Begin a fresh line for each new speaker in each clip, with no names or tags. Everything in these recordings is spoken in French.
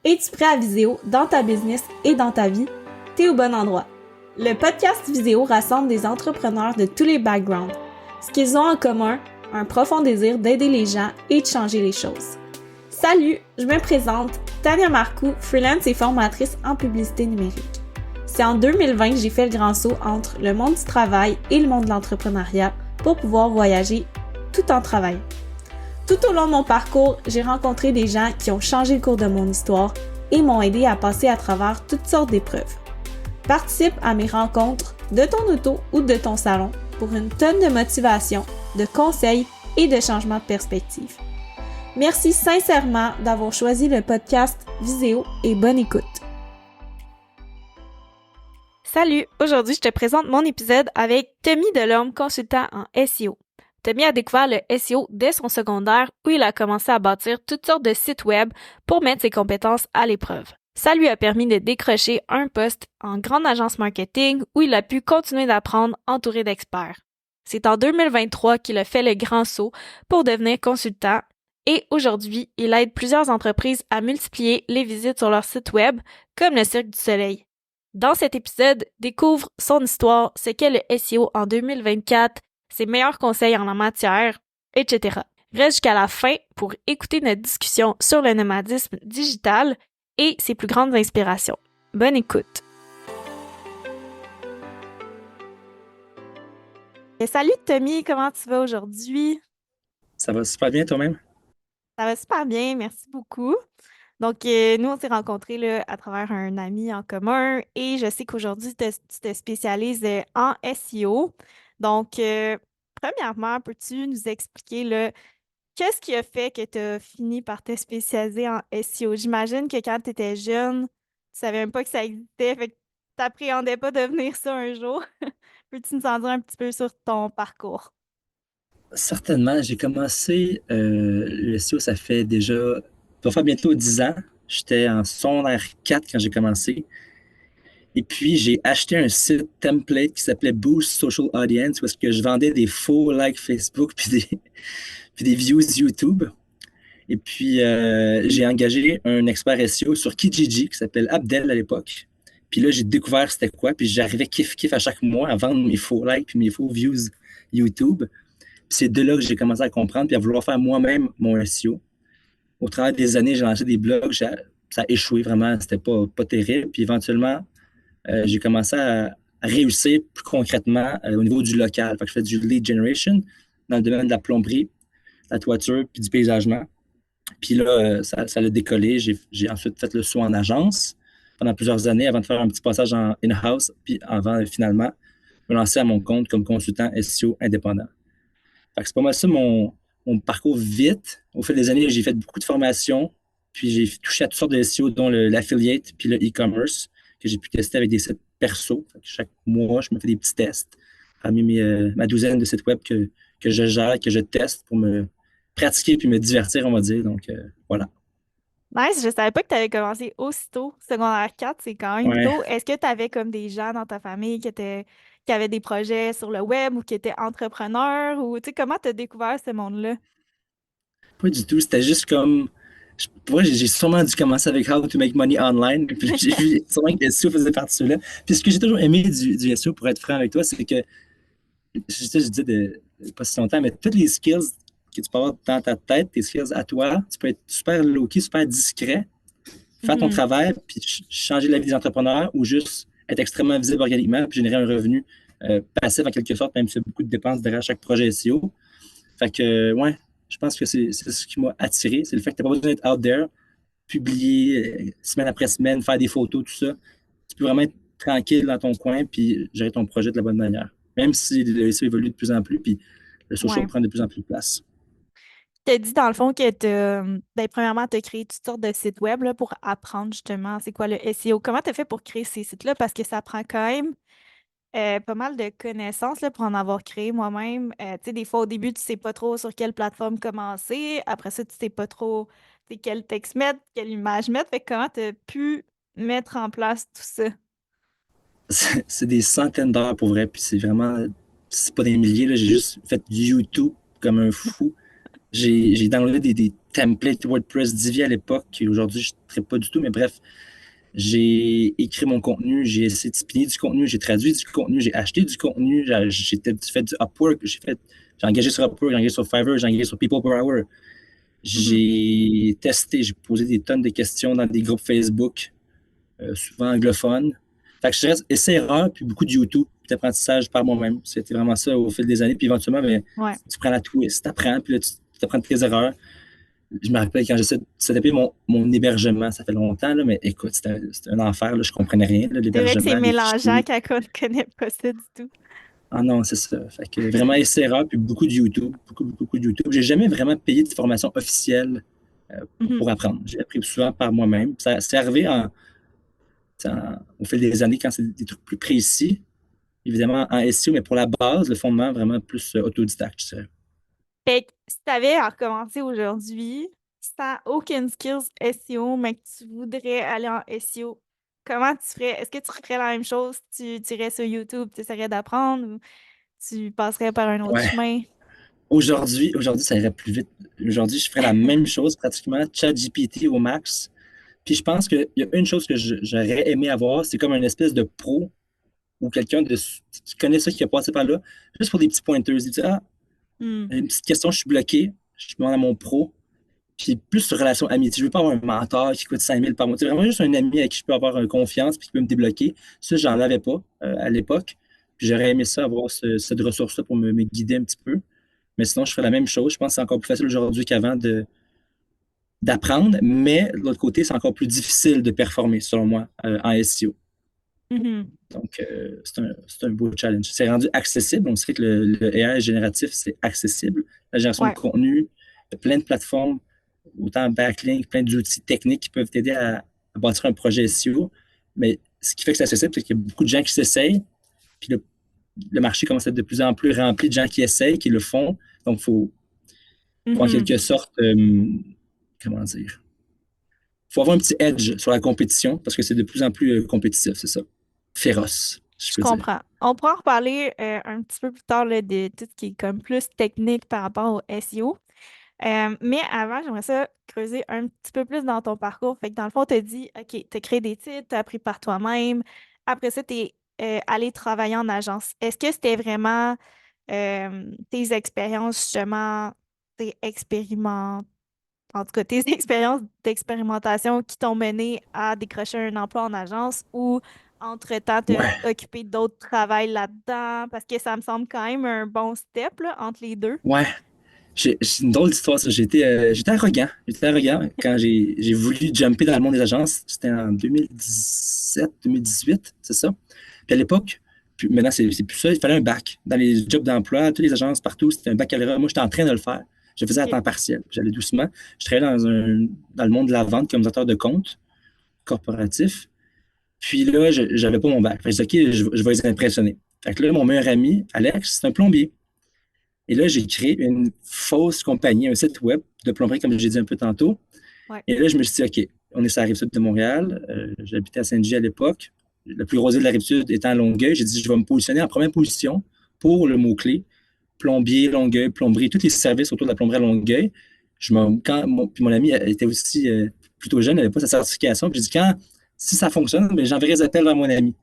Es-tu prêt à Viséo dans ta business et dans ta vie? T'es au bon endroit. Le podcast Viséo rassemble des entrepreneurs de tous les backgrounds. Ce qu'ils ont en commun, un profond désir d'aider les gens et de changer les choses. Salut, je me présente, Tania Marcoux, freelance et formatrice en publicité numérique. C'est en 2020 que j'ai fait le grand saut entre le monde du travail et le monde de l'entrepreneuriat pour pouvoir voyager tout en travaillant. Tout au long de mon parcours, j'ai rencontré des gens qui ont changé le cours de mon histoire et m'ont aidé à passer à travers toutes sortes d'épreuves. Participe à mes rencontres de ton auto ou de ton salon pour une tonne de motivation, de conseils et de changements de perspective. Merci sincèrement d'avoir choisi le podcast Viséo et bonne écoute. Salut! Aujourd'hui, je te présente mon épisode avec Tommy Delorme, consultant en SEO. Tommy a découvert le SEO dès son secondaire où il a commencé à bâtir toutes sortes de sites web pour mettre ses compétences à l'épreuve. Ça lui a permis de décrocher un poste en grande agence marketing où il a pu continuer d'apprendre entouré d'experts. C'est en 2023 qu'il a fait le grand saut pour devenir consultant et aujourd'hui, il aide plusieurs entreprises à multiplier les visites sur leur site web comme le Cirque du Soleil. Dans cet épisode, découvre son histoire, ce qu'est le SEO en 2024, ses meilleurs conseils en la matière, etc. Reste jusqu'à la fin pour écouter notre discussion sur le nomadisme digital et ses plus grandes inspirations. Bonne écoute! Et salut Tommy, comment tu vas aujourd'hui?
Ça va super bien toi-même?
Ça va super bien, merci beaucoup. Donc, nous, on s'est rencontrés là, à travers un ami en commun et je sais qu'aujourd'hui, tu te spécialises en SEO. Donc, premièrement, peux-tu nous expliquer là, qu'est-ce qui a fait que tu as fini par te spécialiser en SEO? J'imagine que quand tu étais jeune, tu savais même pas que ça existait, fait que tu n'appréhendais pas devenir ça un jour. Peux-tu nous en dire un petit peu sur ton parcours?
Certainement, j'ai commencé le SEO, ça fait déjà, ça va faire bientôt 10 ans. J'étais en secondaire 4 quand j'ai commencé. Et puis, j'ai acheté un site template qui s'appelait Boost Social Audience, où est-ce que je vendais des faux likes Facebook puis des views YouTube. Et puis, j'ai engagé un expert SEO sur Kijiji qui s'appelle Abdel à l'époque. Puis là, j'ai découvert c'était quoi. Puis j'arrivais kiff-kiff à chaque mois à vendre mes faux likes puis mes faux views YouTube. Puis c'est de là que j'ai commencé à comprendre puis à vouloir faire moi-même mon SEO. Au travers des années, j'ai lancé des blogs, ça a échoué vraiment, c'était pas terrible. Puis éventuellement, j'ai commencé à réussir plus concrètement au niveau du local. Fait que je fais du lead generation dans le domaine de la plomberie, la toiture puis du paysagement. Puis là, ça a décollé. J'ai ensuite fait le saut en agence pendant plusieurs années avant de faire un petit passage en in-house, puis avant finalement me lancer à mon compte comme consultant SEO indépendant. Fait que c'est pas mal ça mon parcours vite. Au fil des années, j'ai fait beaucoup de formations, puis j'ai touché à toutes sortes de SEO, dont l'affiliate puis le e-commerce, que j'ai pu tester avec des sites perso. Fait que chaque mois, je me fais des petits tests parmi ma douzaine de sites web que je gère, que je teste pour me pratiquer puis me divertir, on va dire. Donc, voilà.
Nice, je savais pas que tu avais commencé aussitôt. Secondaire 4, c'est quand même
Ouais.
tôt. Est-ce que tu avais comme des gens dans ta famille qui avaient des projets sur le web ou qui étaient entrepreneurs ou tu sais, comment tu as découvert ce monde-là?
Pas du tout. C'était juste comme. Pour vrai, j'ai sûrement dû commencer avec How to Make Money Online. Puis j'ai vu sûrement que le SEO faisait partie de cela. Puis ce que j'ai toujours aimé du SEO, pour être franc avec toi, c'est que, je dis pas si longtemps, mais toutes les skills que tu peux avoir dans ta tête, tes skills à toi, tu peux être super low-key, super discret, faire ton
Mhm.
travail, puis changer la vie des entrepreneurs ou juste être extrêmement visible organiquement, puis générer un revenu passif en quelque sorte, même si y a beaucoup de dépenses derrière chaque projet SEO. Fait que, ouais, je pense que c'est ce qui m'a attiré. C'est le fait que tu n'as pas besoin d'être out there, publier semaine après semaine, faire des photos, tout ça. Tu peux vraiment être tranquille dans ton coin puis gérer ton projet de la bonne manière. Même si le SEO évolue de plus en plus puis le social
Ouais.
prend de plus en plus de place.
Tu as dit dans le fond que premièrement, tu as créé toutes sortes de sites web là, pour apprendre justement c'est quoi le SEO. Comment tu as fait pour créer ces sites-là? Parce que ça prend quand même pas mal de connaissances là, pour en avoir créé moi-même. Tu sais, des fois, au début, tu sais pas trop sur quelle plateforme commencer. Après ça, tu sais pas trop tu sais, quel texte mettre, quelle image mettre. Fait que comment tu as pu mettre en place tout ça?
C'est des centaines d'heures pour vrai, puis c'est vraiment, c'est pas des milliers, là. J'ai juste fait du YouTube comme un fou. J'ai downloadé des templates WordPress Divi à l'époque, qui aujourd'hui, je ne traite pas du tout, mais bref, j'ai écrit mon contenu, j'ai essayé de spinner du contenu, j'ai traduit du contenu, j'ai acheté du contenu, j'ai fait du Upwork, j'ai engagé sur Upwork, j'ai engagé sur Fiverr, j'ai engagé sur People Per Hour.
Mhm.
J'ai testé, j'ai posé des tonnes de questions dans des groupes Facebook, souvent anglophones. Fait que je reste essai-erreur, puis beaucoup de YouTube, puis d'apprentissage par moi-même. C'était vraiment ça au fil des années. Puis éventuellement, ben,
Ouais.
tu prends la twist, tu apprends, puis là, tu apprends de tes erreurs. Je me rappelle quand j'essaie de setuper mon hébergement, ça fait longtemps, là, mais écoute, c'était un enfer, là, je comprenais rien, là,
C'est vrai que c'est
l'hébergement, les
mélangeant
fichiers.
quand on ne connaît pas ça du tout.
Ah non, c'est ça. Fait que vraiment essai-erreur, puis beaucoup de YouTube, beaucoup de YouTube. J'ai jamais vraiment payé de formation officielle
Mhm.
pour apprendre. J'ai appris souvent par moi-même. Ça, c'est arrivé au fil des années quand c'est des trucs plus précis, évidemment en SEO, mais pour la base, le fondement, vraiment plus autodidacte, je dirais.
Fait que si tu avais à recommencer aujourd'hui, sans aucune skills SEO, mais que tu voudrais aller en SEO, comment tu ferais? Est-ce que tu referais la même chose? Tu irais sur YouTube, tu essaierais d'apprendre ou tu passerais par un autre
Ouais.
chemin?
Aujourd'hui, ça irait plus vite. Aujourd'hui, je ferais la même chose pratiquement, ChatGPT au max. Puis je pense qu'il y a une chose que j'aurais aimé avoir, c'est comme une espèce de pro ou quelqu'un qui connaît ça, qui a passé par là, juste pour des petits pointers. Il dit, ah,
Hmm.
une petite question, je suis bloqué, je demande à mon pro. Puis plus sur relation amitié. Je veux pas avoir un mentor qui coûte 5 000 par mois. C'est vraiment juste un ami avec qui je peux avoir confiance puis qui peut me débloquer. Ça, j'en avais pas à l'époque. Puis j'aurais aimé ça, avoir cette ressource-là pour me guider un petit peu. Mais sinon, je ferais la même chose. Je pense que c'est encore plus facile aujourd'hui qu'avant d'apprendre, mais de l'autre côté, c'est encore plus difficile de performer, selon moi, en SEO.
Mhm.
Donc, c'est un beau challenge. C'est rendu accessible. On sait que le AI génératif, c'est accessible. La génération de
Ouais.
contenu, il y a plein de plateformes, autant backlink, plein d'outils techniques qui peuvent t'aider à bâtir un projet SEO. Mais ce qui fait que c'est accessible, c'est qu'il y a beaucoup de gens qui s'essayent, puis le marché commence à être de plus en plus rempli de gens qui essayent, qui le font. Donc, faut en
Mhm.
quelque sorte, comment dire, faut avoir un petit edge sur la compétition parce que c'est de plus en plus compétitif, c'est ça. Féroce, je
Je
peux dire.
comprends. On pourra en reparler un petit peu plus tard là, de tout ce qui est comme plus technique par rapport au SEO. Mais avant, j'aimerais ça creuser un petit peu plus dans ton parcours. Fait que dans le fond, tu as dit, OK, tu as créé des titres, tu as appris par toi-même. Après ça, tu es allé travailler en agence. Est-ce que c'était vraiment tes expériences, justement, tes expériments, en tout cas, tes expériences d'expérimentation qui t'ont mené à décrocher un emploi en agence ou entre-temps, tu
Ouais,
occupé d'autres travails là-dedans? Parce que ça me semble quand même un bon step là, entre les deux.
ouais. C'est une drôle d'histoire, ça. J'étais arrogant. J'étais arrogant quand j'ai voulu jumper dans le monde des agences. C'était en 2017, 2018, c'est ça. Puis à l'époque, puis maintenant, c'est plus ça. Il fallait un bac. Dans les jobs d'emploi, toutes les agences partout, c'était un baccalauréat. Moi, j'étais en train de le faire. Je le faisais à
OK.
temps partiel. J'allais doucement. Je travaillais dans le monde de la vente comme directeur de compte corporatif. Puis là, j'avais pas mon bac. Fait que j'ai dit, OK, je vais les impressionner. Fait que là, mon meilleur ami, Alex, c'est un plombier. Et là, j'ai créé une fausse compagnie, un site web de plomberie, comme j'ai dit un peu tantôt.
Ouais.
Et là, je me suis dit, OK, on est sur la rive sud de Montréal. J'habitais à Saint-Gilles à l'époque. La plus grosse ville de la rive sud étant à Longueuil. J'ai dit, je vais me positionner en première position pour le mot-clé plombier, Longueuil, plomberie, tous les services autour de la plomberie à Longueuil. Puis mon ami était aussi plutôt jeune, il n'avait pas sa certification. Puis j'ai dit, si ça fonctionne, ben, j'enverrai des appels vers mon ami.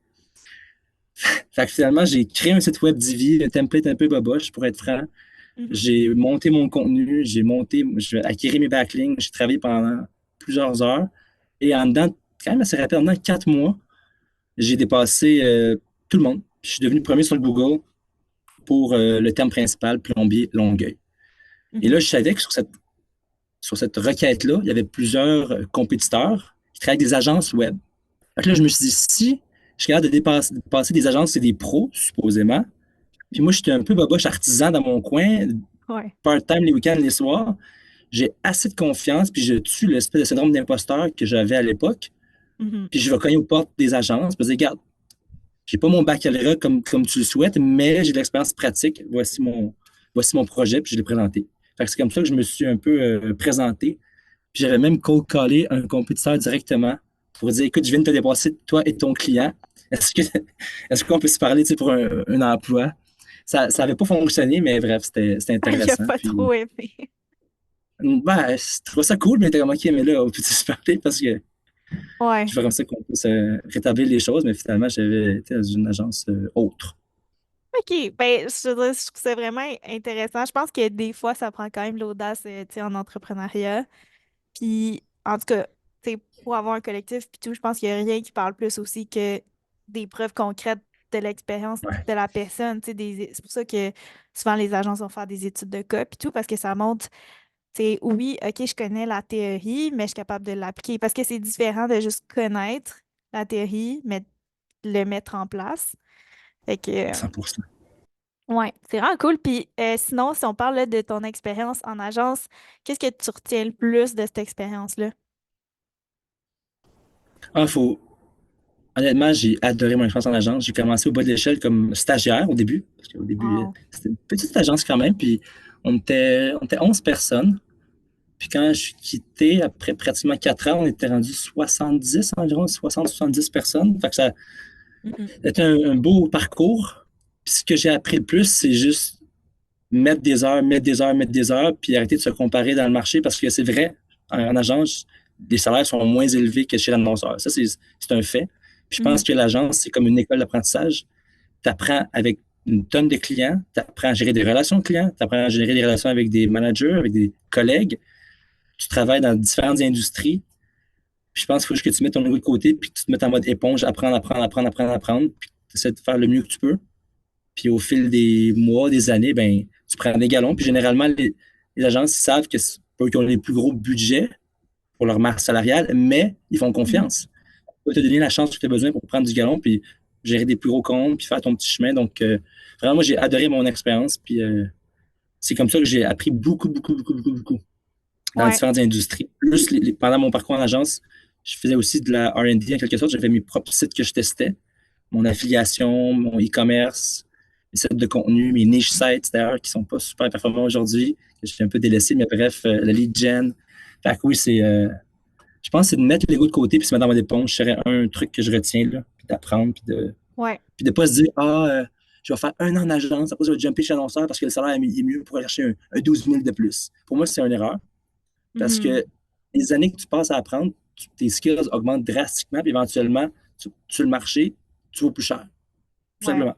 Fait que finalement, j'ai créé un site web Divi, un template un peu boboche, pour être franc.
Mhm.
J'ai monté mon contenu, j'ai acquis mes backlinks, j'ai travaillé pendant plusieurs heures. Et en dedans, quand même assez rapide, en dedans 4 mois, j'ai dépassé tout le monde. Je suis devenu premier sur le Google pour le terme principal, plombier Longueuil. Et là,
Mhm.
je savais que sur cette requête-là, il y avait plusieurs compétiteurs qui travaillent avec des agences web. Fait que là, je me suis dit, si je suis capable de passer des agences, c'est des pros, supposément. Puis moi, j'étais un peu boboche artisan dans mon coin,
Ouais.
part-time les week-ends, les soirs. J'ai assez de confiance, puis je tue l'espèce de syndrome d'imposteur que j'avais à l'époque.
Mhm.
Puis je vais cogner aux portes des agences, puis je dire, regarde, j'ai pas mon baccalauréat comme tu le souhaites, mais j'ai de l'expérience pratique. Voici mon projet, puis je l'ai présenté. Fait que c'est comme ça que je me suis un peu présenté. Puis j'avais même cold callé un compétiteur directement pour dire, écoute, je viens de te dépasser, toi et ton client. Est-ce que est-ce qu'on peut se parler, tu sais, pour un emploi? Ça n'avait pas fonctionné, mais bref, c'était
Il a
intéressant.
pas
Puis
trop aimé.
Ben, je trouve ça cool, mais t'es comme, OK, mais là, on peut se parler parce que je
Ouais.
fais comme ça qu'on puisse rétablir les choses, mais finalement, j'avais été dans une agence autre.
OK, ben, je trouve ça vraiment intéressant. Je pense que des fois, ça prend quand même l'audace, tu sais, en entrepreneuriat. Puis, en tout cas, tu sais, pour avoir un collectif puis tout, je pense qu'il n'y a rien qui parle plus aussi que des preuves concrètes de l'expérience
Ouais,
de la personne. Tu sais, c'est pour ça que souvent les agences vont faire des études de cas puis tout, parce que ça montre, tu sais, oui, OK, je connais la théorie, mais je suis capable de l'appliquer. Parce que c'est différent de juste connaître la théorie, mais de le mettre en place. Fait que,
100%.
ouais, c'est vraiment cool. Puis sinon, si on parle là, de ton expérience en agence, qu'est-ce que tu retiens le plus de cette expérience-là?
Ah, honnêtement, j'ai adoré mon expérience en agence. J'ai commencé au bas de l'échelle comme stagiaire au début, parce qu'au début,
Wow.
c'était une petite agence quand même, puis on était 11 personnes. Puis quand je suis quitté, après pratiquement 4 ans, on était rendu 70 environ, 60-70 personnes. Fait que ça
Mhm.
a été un beau parcours. Puis ce que j'ai appris le plus, c'est juste mettre des heures, mettre des heures, mettre des heures, puis arrêter de se comparer dans le marché parce que c'est vrai, en agence, les salaires sont moins élevés que chez l'annonceur. Ça, c'est un fait. Puis je pense
Mhm.
que l'agence, c'est comme une école d'apprentissage. Tu apprends avec une tonne de clients, tu apprends à gérer des relations clients, tu apprends à gérer des relations avec des managers, avec des collègues. Tu travailles dans différentes industries. Puis je pense qu'il faut juste que tu mettes ton ego de côté, puis que tu te mettes en mode éponge, apprendre, apprendre, apprendre, apprendre, apprendre, puis tu essaies de faire le mieux que tu peux. Puis au fil des mois, des années, ben, tu prends des galons. Puis généralement, les agences, ils savent que c'est pas eux qui ont les plus gros budgets pour leur masse salariale, mais ils font
Mhm.
confiance. Ils peuvent te donner la chance que tu as besoin pour prendre du galon, puis gérer des plus gros comptes, puis faire ton petit chemin. Donc, vraiment, moi, j'ai adoré mon expérience. Puis c'est comme ça que j'ai appris beaucoup, beaucoup, beaucoup, beaucoup, beaucoup dans
Ouais.
différentes industries. Plus, pendant mon parcours en agence, je faisais aussi de la R&D en quelque sorte. J'avais mes propres sites que je testais, mon affiliation, mon e-commerce, mes sites de contenu, mes niche sites d'ailleurs qui sont pas super performants aujourd'hui, que j'ai un peu délaissé, mais bref, le lead gen. Fait que oui, je pense que c'est de mettre l'ego de côté puis se mettre dans mon éponge. Ce serait un truc que je retiens, là, puis d'apprendre,
Ouais.
puis de pas se dire, ah, je vais faire un an en agence, après je vais jumper chez l'annonceur parce que le salaire est mieux pour aller chercher un 12 000 de plus. Pour moi, c'est une erreur. Parce
Mhm.
que les années que tu passes à apprendre, tes skills augmentent drastiquement, puis éventuellement, sur le marché, tu vaux plus cher, tout
Ouais.
simplement.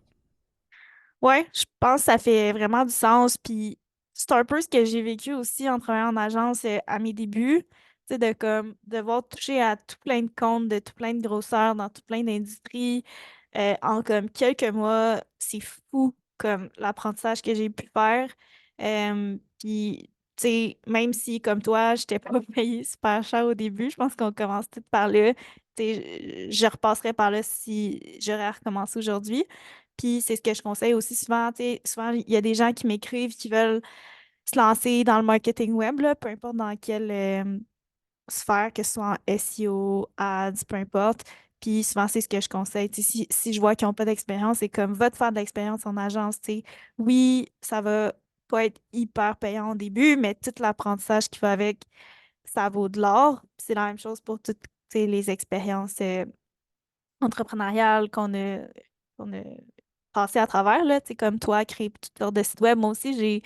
Ouais, je pense que ça fait vraiment du sens. Puis c'est un peu ce que j'ai vécu aussi en travaillant en agence à mes débuts. Tu sais, de comme devoir toucher à tout plein de comptes, de tout plein de grosseurs, dans tout plein d'industries. En comme quelques mois, c'est fou comme l'apprentissage que j'ai pu faire. Puis, tu sais, même si comme toi, j'étais pas payée super cher au début, je pense qu'on commence tout par là. Tu sais, je repasserais par là si j'aurais à recommencer aujourd'hui. Puis c'est ce que je conseille aussi souvent, tu sais, souvent il y a des gens qui m'écrivent qui veulent se lancer dans le marketing web, là, peu importe dans quelle sphère, que ce soit en SEO, ads, peu importe. Puis souvent, c'est ce que je conseille. Tu sais, si je vois qu'ils n'ont pas d'expérience, c'est comme va te faire de l'expérience en agence. Tu sais. Oui, ça va pas être hyper payant au début, mais tout l'apprentissage qui va avec, ça vaut de l'or. Puis c'est la même chose pour toutes tu sais, les expériences entrepreneuriales qu'on a passé à travers, là, tu sais, comme toi, créer toutes sortes de sites web. Moi aussi, tu sais,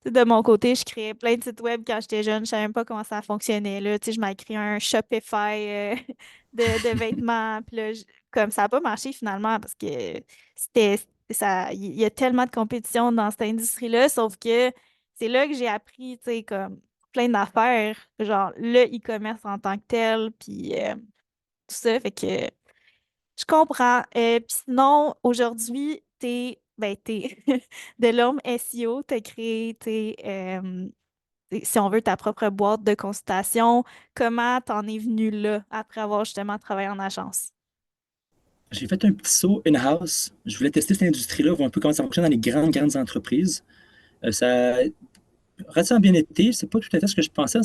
de mon côté, je créais plein de sites web quand j'étais jeune. Je savais même pas comment ça fonctionnait, là. Tu sais, je m'ai créé un Shopify de vêtements. Puis là, comme ça n'a pas marché finalement parce que c'était ça, il y a tellement de compétition dans cette industrie-là, sauf que c'est là que j'ai appris, tu sais, comme plein d'affaires, genre le e-commerce en tant que tel, puis tout ça. Fait que je comprends. Puis sinon, aujourd'hui, t'es de l'homme SEO, t'as créé, si on veut, ta propre boîte de consultation. Comment t'en es venu là après avoir justement travaillé en agence?
J'ai fait un petit saut in-house. Je voulais tester cette industrie-là, voir un peu comment ça fonctionne dans les grandes, grandes entreprises. Ça a relativement bien été. C'est pas tout à fait ce que je pensais.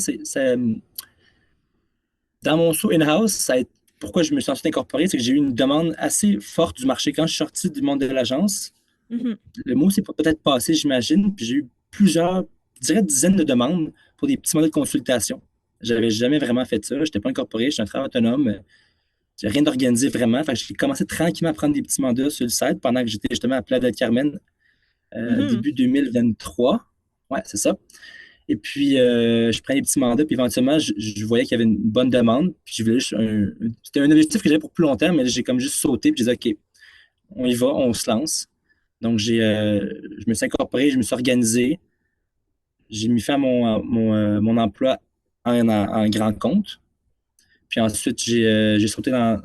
Dans mon saut in-house, pourquoi je me suis ensuite incorporé, c'est que j'ai eu une demande assez forte du marché. Quand je suis sorti du monde de l'agence,
Mhm.
le mot s'est peut-être passé, j'imagine, puis j'ai eu plusieurs, je dirais dizaines de demandes pour des petits modèles de consultation. J'avais jamais vraiment fait ça. Je n'étais pas incorporé, j'étais un travailleur autonome. J'ai rien d'organisé vraiment. Fait que j'ai commencé tranquillement à prendre des petits mandats sur le site pendant que j'étais justement à Playa del Carmen,
Mhm.
début 2023. Ouais, c'est ça. Et puis, je prenais des petits mandats, puis éventuellement, je voyais qu'il y avait une bonne demande. Puis je voulais juste c'était un objectif que j'avais pour plus longtemps, mais j'ai comme juste sauté, puis j'ai dit, OK, on y va, on se lance. Donc, je me suis incorporé, je me suis organisé, j'ai mis fin à mon emploi en grand compte. Puis ensuite, j'ai sauté dans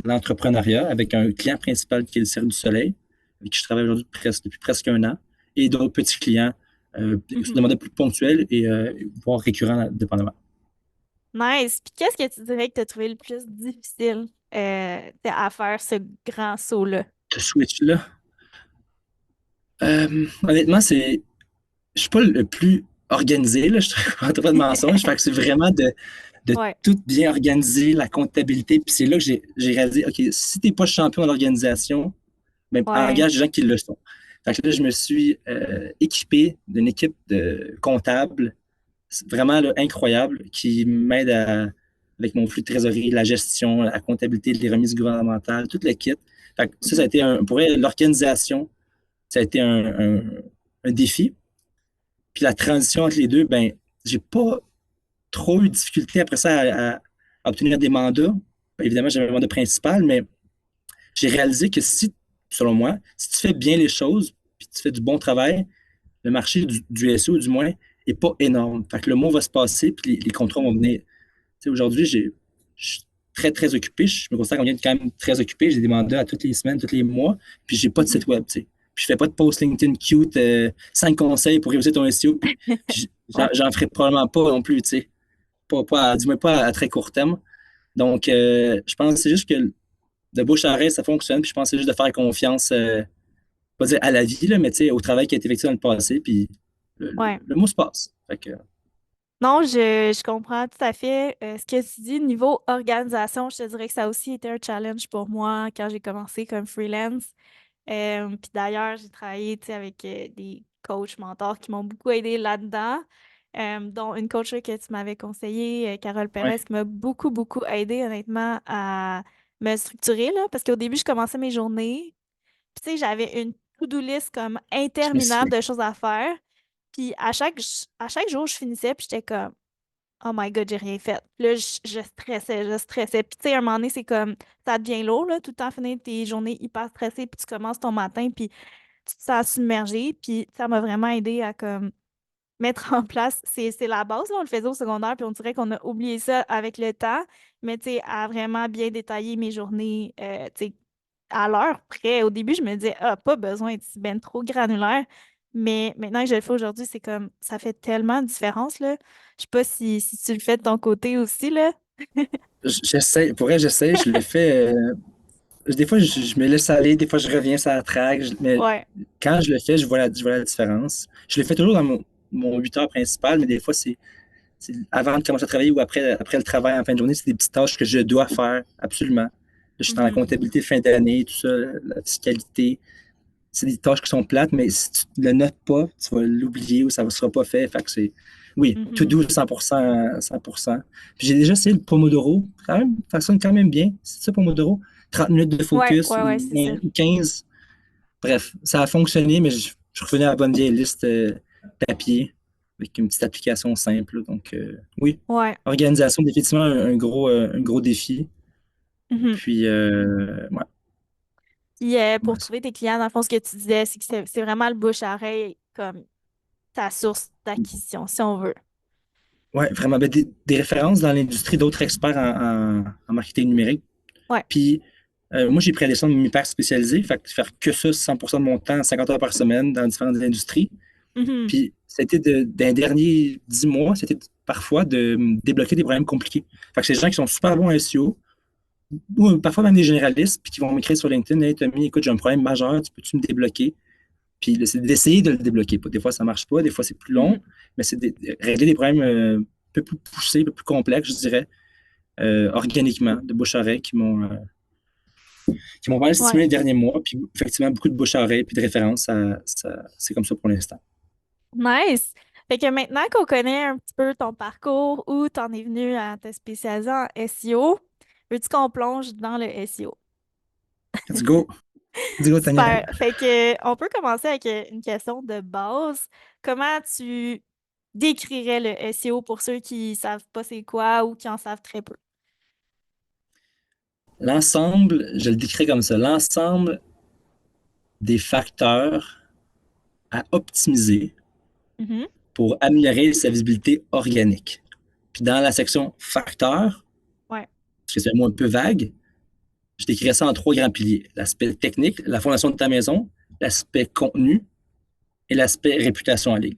l'entrepreneuriat avec un client principal qui est le Cirque du Soleil, avec qui je travaille aujourd'hui depuis presque un an, et d'autres petits clients sur des
Mhm.
mandats plus ponctuels et voire récurrents, dépendamment.
Nice. Puis qu'est-ce que tu dirais que tu as trouvé le plus difficile à faire ce grand saut-là?
Ce switch-là, honnêtement, je suis pas le plus organisé, là, je ne pas de mensonge. Fait que c'est vraiment de
Ouais,
tout bien organiser, la comptabilité. Puis c'est là que j'ai réalisé, OK, si tu n'es pas champion dans l'organisation, ben,
ouais.
engage des gens qui le sont. Fait que là, je me suis équipé d'une équipe de comptables vraiment là, incroyable qui m'aide avec mon flux de trésorerie, la gestion, la comptabilité, les remises gouvernementales, toute le kit. Fait que ça a
Mhm.
été pour elle, l'organisation, ça a été un défi. Puis la transition entre les deux, ben, j'ai pas trop eu de difficulté après ça à obtenir des mandats. Évidemment, j'avais un mandat principal, mais j'ai réalisé que si, selon moi, si tu fais bien les choses, puis tu fais du bon travail, le marché du SEO, du moins, est pas énorme. Fait que le mot va se passer, puis les contrats vont venir. Tu sais, aujourd'hui, je suis très, très occupé. Je me considère qu'on quand même très occupé. J'ai des mandats à toutes les semaines, tous les mois, puis j'ai pas de
Mhm.
site web, tu sais. Puis je fais pas de post LinkedIn cute, 5 conseils pour réussir ton SEO, puis
Ouais.
j'en ferai probablement pas non plus, tu sais. Du moins pas à très court terme. Donc, je pense que c'est juste que de bouche à oreille, ça fonctionne. Puis je pense que c'est juste de faire confiance, pas dire à la vie, là, mais tu sais, au travail qui a été effectué dans le passé. Puis
Ouais.
le mot se passe. Fait que,
Non, je comprends tout à fait ce que tu dis. Niveau organisation, je te dirais que ça a aussi été un challenge pour moi quand j'ai commencé comme freelance. Puis d'ailleurs, j'ai travaillé, tu sais, avec des coachs, mentors qui m'ont beaucoup aidé là-dedans, dont une coach que tu m'avais conseillé, Carole
ouais,
Perez, qui m'a beaucoup, beaucoup aidé, honnêtement, à me structurer, là, parce qu'au début, je commençais mes journées, puis tu sais, j'avais une to-do list comme
je me
interminable
souviens.
de choses à faire, puis à chaque jour, je finissais, puis j'étais comme Oh my God, j'ai rien fait. Là, je stressais, je stressais. Puis, tu sais, à un moment donné, c'est comme, ça devient lourd, là, tout le temps finir tes journées hyper stressées, puis tu commences ton matin, puis tu te sens submergé. Puis, ça m'a vraiment aidé à, comme, mettre en place, c'est la base, là, on le faisait au secondaire, puis on dirait qu'on a oublié ça avec le temps, mais, tu sais, à vraiment bien détailler mes journées, tu sais, à l'heure près. Au début, je me disais, ah, pas besoin d'être ben trop granulaire. Mais maintenant que je le fais aujourd'hui, c'est comme, ça fait tellement de différence, là. Je sais pas si tu le fais de ton côté aussi, là.
J'essaie, pour vrai, j'essaie, je le fais. Des fois, je me laisse aller, des fois, je reviens sur la track, mais
Ouais.
quand je le fais, je vois la différence. Je le fais toujours dans mon 8 heures principal, mais des fois, c'est avant de commencer à travailler ou après le travail en fin de journée, c'est des petites tâches que je dois faire absolument. Là, je suis dans la
Mhm.
comptabilité de fin d'année, tout ça, la fiscalité. C'est des tâches qui sont plates, mais si tu ne le notes pas, tu vas l'oublier ou ça ne sera pas fait. Fait que oui, to
Mhm.
do 100%, 100%. Puis j'ai déjà essayé le Pomodoro. Quand même, ça fonctionne quand même bien. C'est ça, Pomodoro. 30 minutes de
Ouais,
focus
ouais, ouais, c'est ça.
ou 15. Bref, ça a fonctionné, mais je revenais à la bonne vieille liste papier avec une petite application simple. Donc, oui,
Ouais.
organisation, définitivement un gros défi.
Mhm.
Puis, ouais,
Puis pour
ouais,
trouver tes clients, dans le fond, ce que tu disais, c'est que c'est vraiment le bouche à oreille comme ta source d'acquisition, si on veut.
ouais, vraiment. Ben, des références dans l'industrie d'autres experts en marketing numérique.
Ouais.
Puis, moi, j'ai pris la décision de m'hyper spécialiser, fait que faire que ça 100% de mon temps, 50 heures par semaine dans différentes industries.
Mhm.
Puis, c'était d'un dernier 10 mois, c'était parfois de me débloquer des problèmes compliqués. Fait que c'est des gens qui sont super bons en SEO, ou parfois même des généralistes, puis qui vont m'écrire sur LinkedIn, Hey Tommy, écoute, j'ai un problème majeur, tu peux-tu me débloquer? Puis c'est d'essayer de le débloquer. Des fois, ça marche pas, des fois, c'est plus long,
Mhm.
mais c'est de régler des problèmes un peu plus poussés, un peu plus complexes, je dirais, organiquement, de bouche à oreille, qui m'ont pas mal
Ouais.
stimulé les derniers mois. Puis effectivement, beaucoup de bouche à oreille, puis de références, c'est comme ça pour l'instant.
Nice. Fait que maintenant qu'on connaît un petit peu ton parcours, où t'en es venu à te spécialiser en SEO, veux-tu qu'on plonge dans le SEO?
Let's go. Let's go, Tania.
Super. Fait que on peut commencer avec une question de base. Comment tu décrirais le SEO pour ceux qui savent pas c'est quoi ou qui en savent très peu?
L'ensemble, je le décris comme ça, l'ensemble des facteurs à optimiser
Mhm.
pour améliorer sa visibilité organique. Puis dans la section facteurs,
Ouais.
parce que c'est un mot un peu vague, je décrirais ça en trois grands piliers. L'aspect technique, la fondation de ta maison, l'aspect contenu et l'aspect réputation en ligne.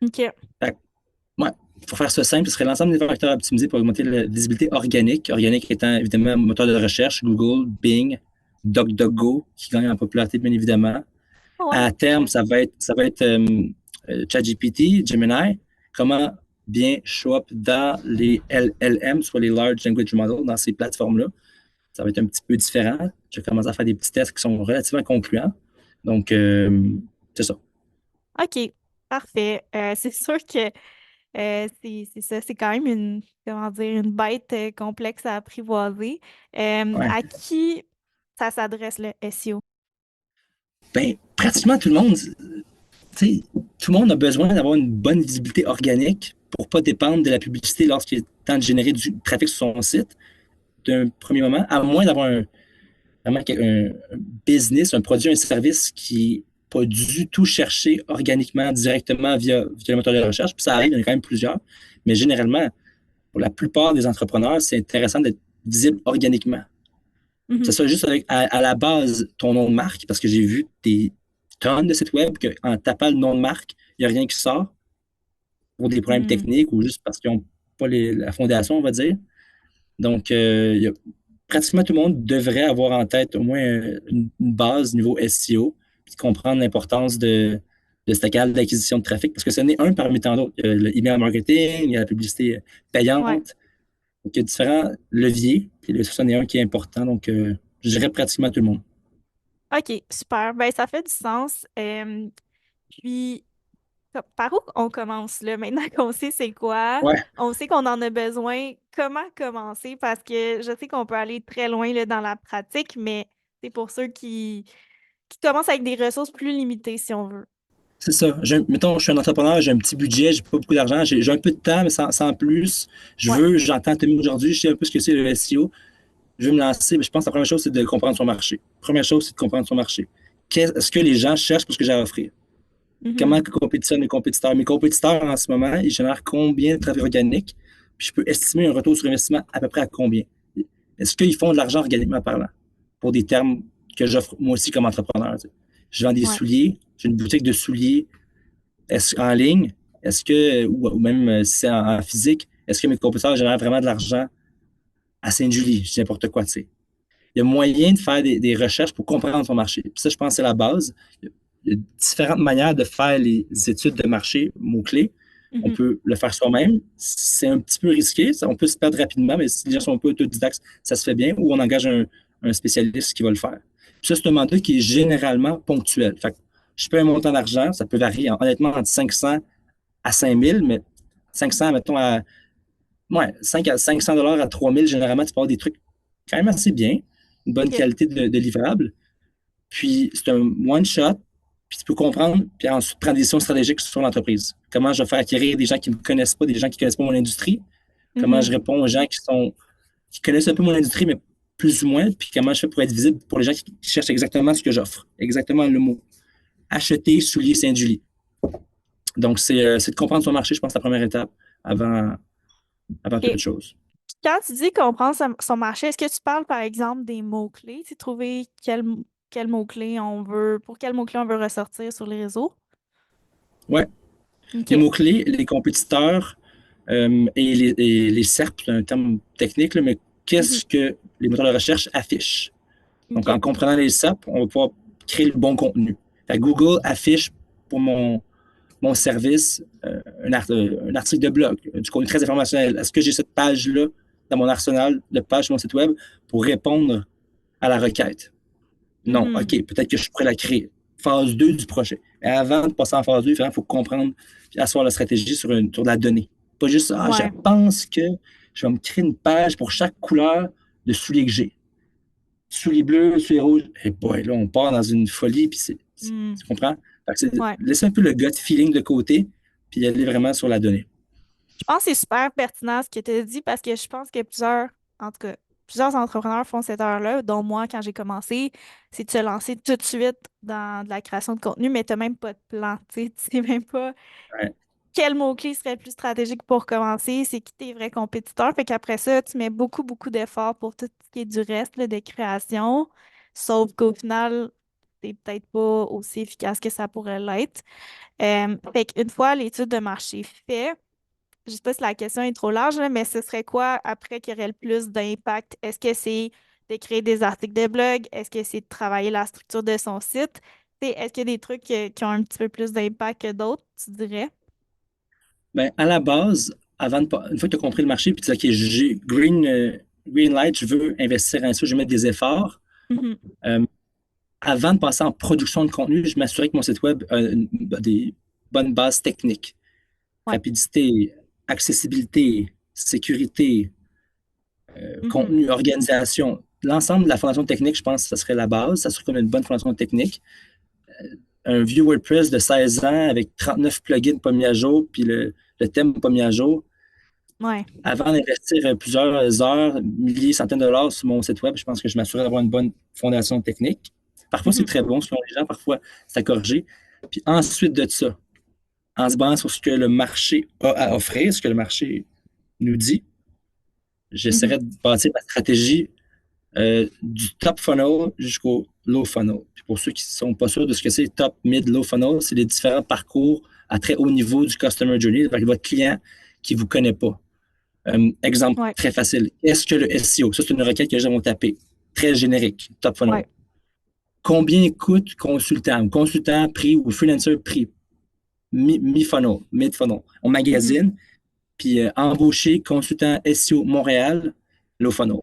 OK.
Fait que, ouais, pour faire ça simple, ce serait l'ensemble des facteurs à optimiser pour augmenter la visibilité organique. Organique étant évidemment un moteur de recherche, Google, Bing, DuckDuckGo, qui gagne en popularité bien évidemment.
Ouais.
À terme, ça va être ChatGPT, Gemini. Comment bien show up dans les LLM, soit les Large Language Models, dans ces plateformes-là. Ça va être un petit peu différent. Je commence à faire des petits tests qui sont relativement concluants. Donc, c'est ça.
OK. Parfait. C'est sûr que c'est ça, c'est quand même une, comment dire, une bête complexe à apprivoiser.
Ouais.
À qui ça s'adresse le SEO?
Ben, pratiquement tout le monde, tout le monde a besoin d'avoir une bonne visibilité organique pour ne pas dépendre de la publicité lorsqu'il est temps de générer du trafic sur son site d'un premier moment, à moins d'avoir vraiment un business, un produit, un service qui n'est pas du tout cherché organiquement, directement via le moteur de recherche. Puis ça arrive, il y en a quand même plusieurs. Mais généralement, pour la plupart des entrepreneurs, c'est intéressant d'être visible organiquement. C'est
Mhm.
ça, juste avec, à la base, ton nom de marque, parce que j'ai vu des tonnes de sites web qu'en tapant le nom de marque, il n'y a rien qui sort pour des problèmes
Hmm.
techniques ou juste parce qu'ils n'ont pas la fondation, on va dire. Donc, pratiquement tout le monde devrait avoir en tête au moins une base niveau SEO, puis comprendre l'importance de ce canal d'acquisition de trafic, parce que ce n'est un parmi tant d'autres. Il y a le email marketing, il y a la publicité
Ouais.
payante, donc il y a différents leviers, puis ça, c'en est un qui est important, donc je dirais pratiquement tout le monde.
OK, super. Ben, ça fait du sens. Puis, par où on commence là? Maintenant qu'on sait c'est quoi,
Ouais,
on sait qu'on en a besoin. Comment commencer? Parce que je sais qu'on peut aller très loin là, dans la pratique, mais c'est pour ceux qui commencent avec des ressources plus limitées, si on veut.
c'est ça. Mettons, je suis un entrepreneur, j'ai un petit budget, j'ai pas beaucoup d'argent, j'ai un peu de temps, mais sans plus.
Ouais.
J'entends Tommy aujourd'hui, je sais un peu ce que c'est le SEO. Je vais me lancer, mais je pense que la première chose, c'est de comprendre son marché. Première chose, c'est de comprendre son marché. Qu'est-ce que les gens cherchent pour ce que j'ai à offrir?
Mhm.
Comment compétitionnent mes compétiteurs? Mes compétiteurs, en ce moment, ils génèrent combien de trafic organique? Puis je peux estimer un retour sur investissement à peu près à combien? Est-ce qu'ils font de l'argent organiquement parlant? Pour des termes que j'offre moi aussi comme entrepreneur. Tu sais. Je vends des
Ouais.
souliers, j'ai une boutique de souliers en ligne. Est-ce que, ou même si c'est en physique, est-ce que mes compétiteurs génèrent vraiment de l'argent à Sainte-Julie? Je dis n'importe quoi, tu sais. Il y a moyen de faire des recherches pour comprendre son marché. Puis ça, je pense que c'est la base. Il y a différentes manières de faire les études de marché, mots-clés. On
Mhm.
peut le faire soi-même. C'est un petit peu risqué. On peut se perdre rapidement, mais si les gens sont un peu autodidactes, ça se fait bien. Ou on engage un spécialiste qui va le faire. Puis ça, c'est un mandat qui est généralement ponctuel. Fait que je paie un montant d'argent, ça peut varier honnêtement entre 500 à 5000, mais 500, mettons, ouais, 5 à 500 à 3000, généralement, tu peux avoir des trucs quand même assez bien, une bonne
OK.
qualité de livrable. Puis c'est un one-shot, puis tu peux comprendre, puis ensuite prendre des décisions stratégiques sur l'entreprise. Comment je vais faire acquérir des gens qui ne me connaissent pas, des gens qui ne connaissent pas mon industrie. Comment
Mhm.
je réponds aux gens qui connaissent un peu mon industrie, mais plus ou moins, puis comment je fais pour être visible pour les gens qui cherchent exactement ce que j'offre. Exactement le mot. Acheter souliers Saint-Julie. Donc, c'est de comprendre son marché, je pense, la première étape avant toute
OK.
chose.
Quand tu dis comprendre son marché, est-ce que tu parles, par exemple, des mots-clés? Tu sais, trouver quel mot-clé on veut, pour quel mot-clé on veut ressortir sur les réseaux?
Ouais. Les
OK.
mots-clés, les compétiteurs et les SERP, c'est un terme technique, là, mais
Mhm.
qu'est-ce que les moteurs de recherche affichent? Donc,
OK.
en comprenant les SERP, on va pouvoir créer le bon contenu. Fait Google affiche pour mon service un article de blog, du contenu très informationnel. Est-ce que j'ai cette page-là dans mon arsenal de pages sur mon site web pour répondre à la requête? Non.
Mhm.
OK, peut-être que je pourrais la créer. Phase 2 du projet. Mais avant de passer en phase 2, il faut comprendre et asseoir la stratégie sur de la donnée. Pas juste, je
Ouais.
pense que je vais me créer une page pour chaque couleur de souliers que j'ai. Souliers bleus, souliers rouges. Et boy, là, on part dans une folie, puis
Hmm.
tu comprends?
Ouais.
Laisser un peu le gut feeling de côté,
Mhm.
puis aller vraiment sur la donnée.
Je pense que c'est super pertinent ce que tu as dit parce que je pense que en tout cas, plusieurs entrepreneurs font cette erreur-là, dont moi, quand j'ai commencé, c'est de se lancer tout de suite dans de la création de contenu, mais tu n'as même pas de plan. Tu sais même pas
Ouais,
quel mot-clé serait le plus stratégique pour commencer, c'est qui tes vrais compétiteurs. Fait qu'après ça, tu mets beaucoup, beaucoup d'efforts pour tout ce qui est du reste là, de création, sauf qu'au final, c'est peut-être pas aussi efficace que ça pourrait l'être. Fait qu'une fois l'étude de marché faite, je sais pas si la question est trop large, là, mais ce serait quoi après qui aurait le plus d'impact? Est-ce que c'est de créer des articles de blog? Est-ce que c'est de travailler la structure de son site? Est-ce qu'il y a des trucs qui ont un petit peu plus d'impact que d'autres, tu dirais?
ben, à la base, une fois que tu as compris le marché, puis tu dis, OK, j'ai green light, je veux investir en ça, je vais mettre des efforts.
Mhm.
Euh, Avant de passer en production de contenu, je m'assurais que mon site web a des bonnes bases techniques.
Ouais.
Rapidité, accessibilité, sécurité,
Mhm.
contenu, organisation. L'ensemble de la fondation technique, je pense que ça serait la base. Ça serait comme une bonne fondation technique. Un vieux WordPress de 16 ans avec 39 plugins pas mis à jour, puis le thème pas mis à jour.
Ouais.
Avant d'investir plusieurs heures, milliers, centaines de dollars sur mon site web, je pense que je m'assurais d'avoir une bonne fondation technique. Parfois, c'est
Mhm.
très bon selon les gens, parfois, c'est à corriger. Puis ensuite de ça, en se basant sur ce que le marché a à offrir, ce que le marché nous dit,
Mhm.
j'essaierai de bâtir ma stratégie du top funnel jusqu'au low funnel. Puis pour ceux qui ne sont pas sûrs de ce que c'est top, mid, low funnel, c'est les différents parcours à très haut niveau du customer journey avec votre client qui ne vous connaît pas. Exemple
Ouais.
très facile. Est-ce que le SEO? Ça, c'est une requête que les gens vont taper. Très générique, top funnel.
Ouais.
Combien coûte consultant? Consultant prix ou freelancer prix? Mi-funnel, mid-funnel. On
Mhm.
magazine, puis embaucher consultant SEO Montréal, low funnel.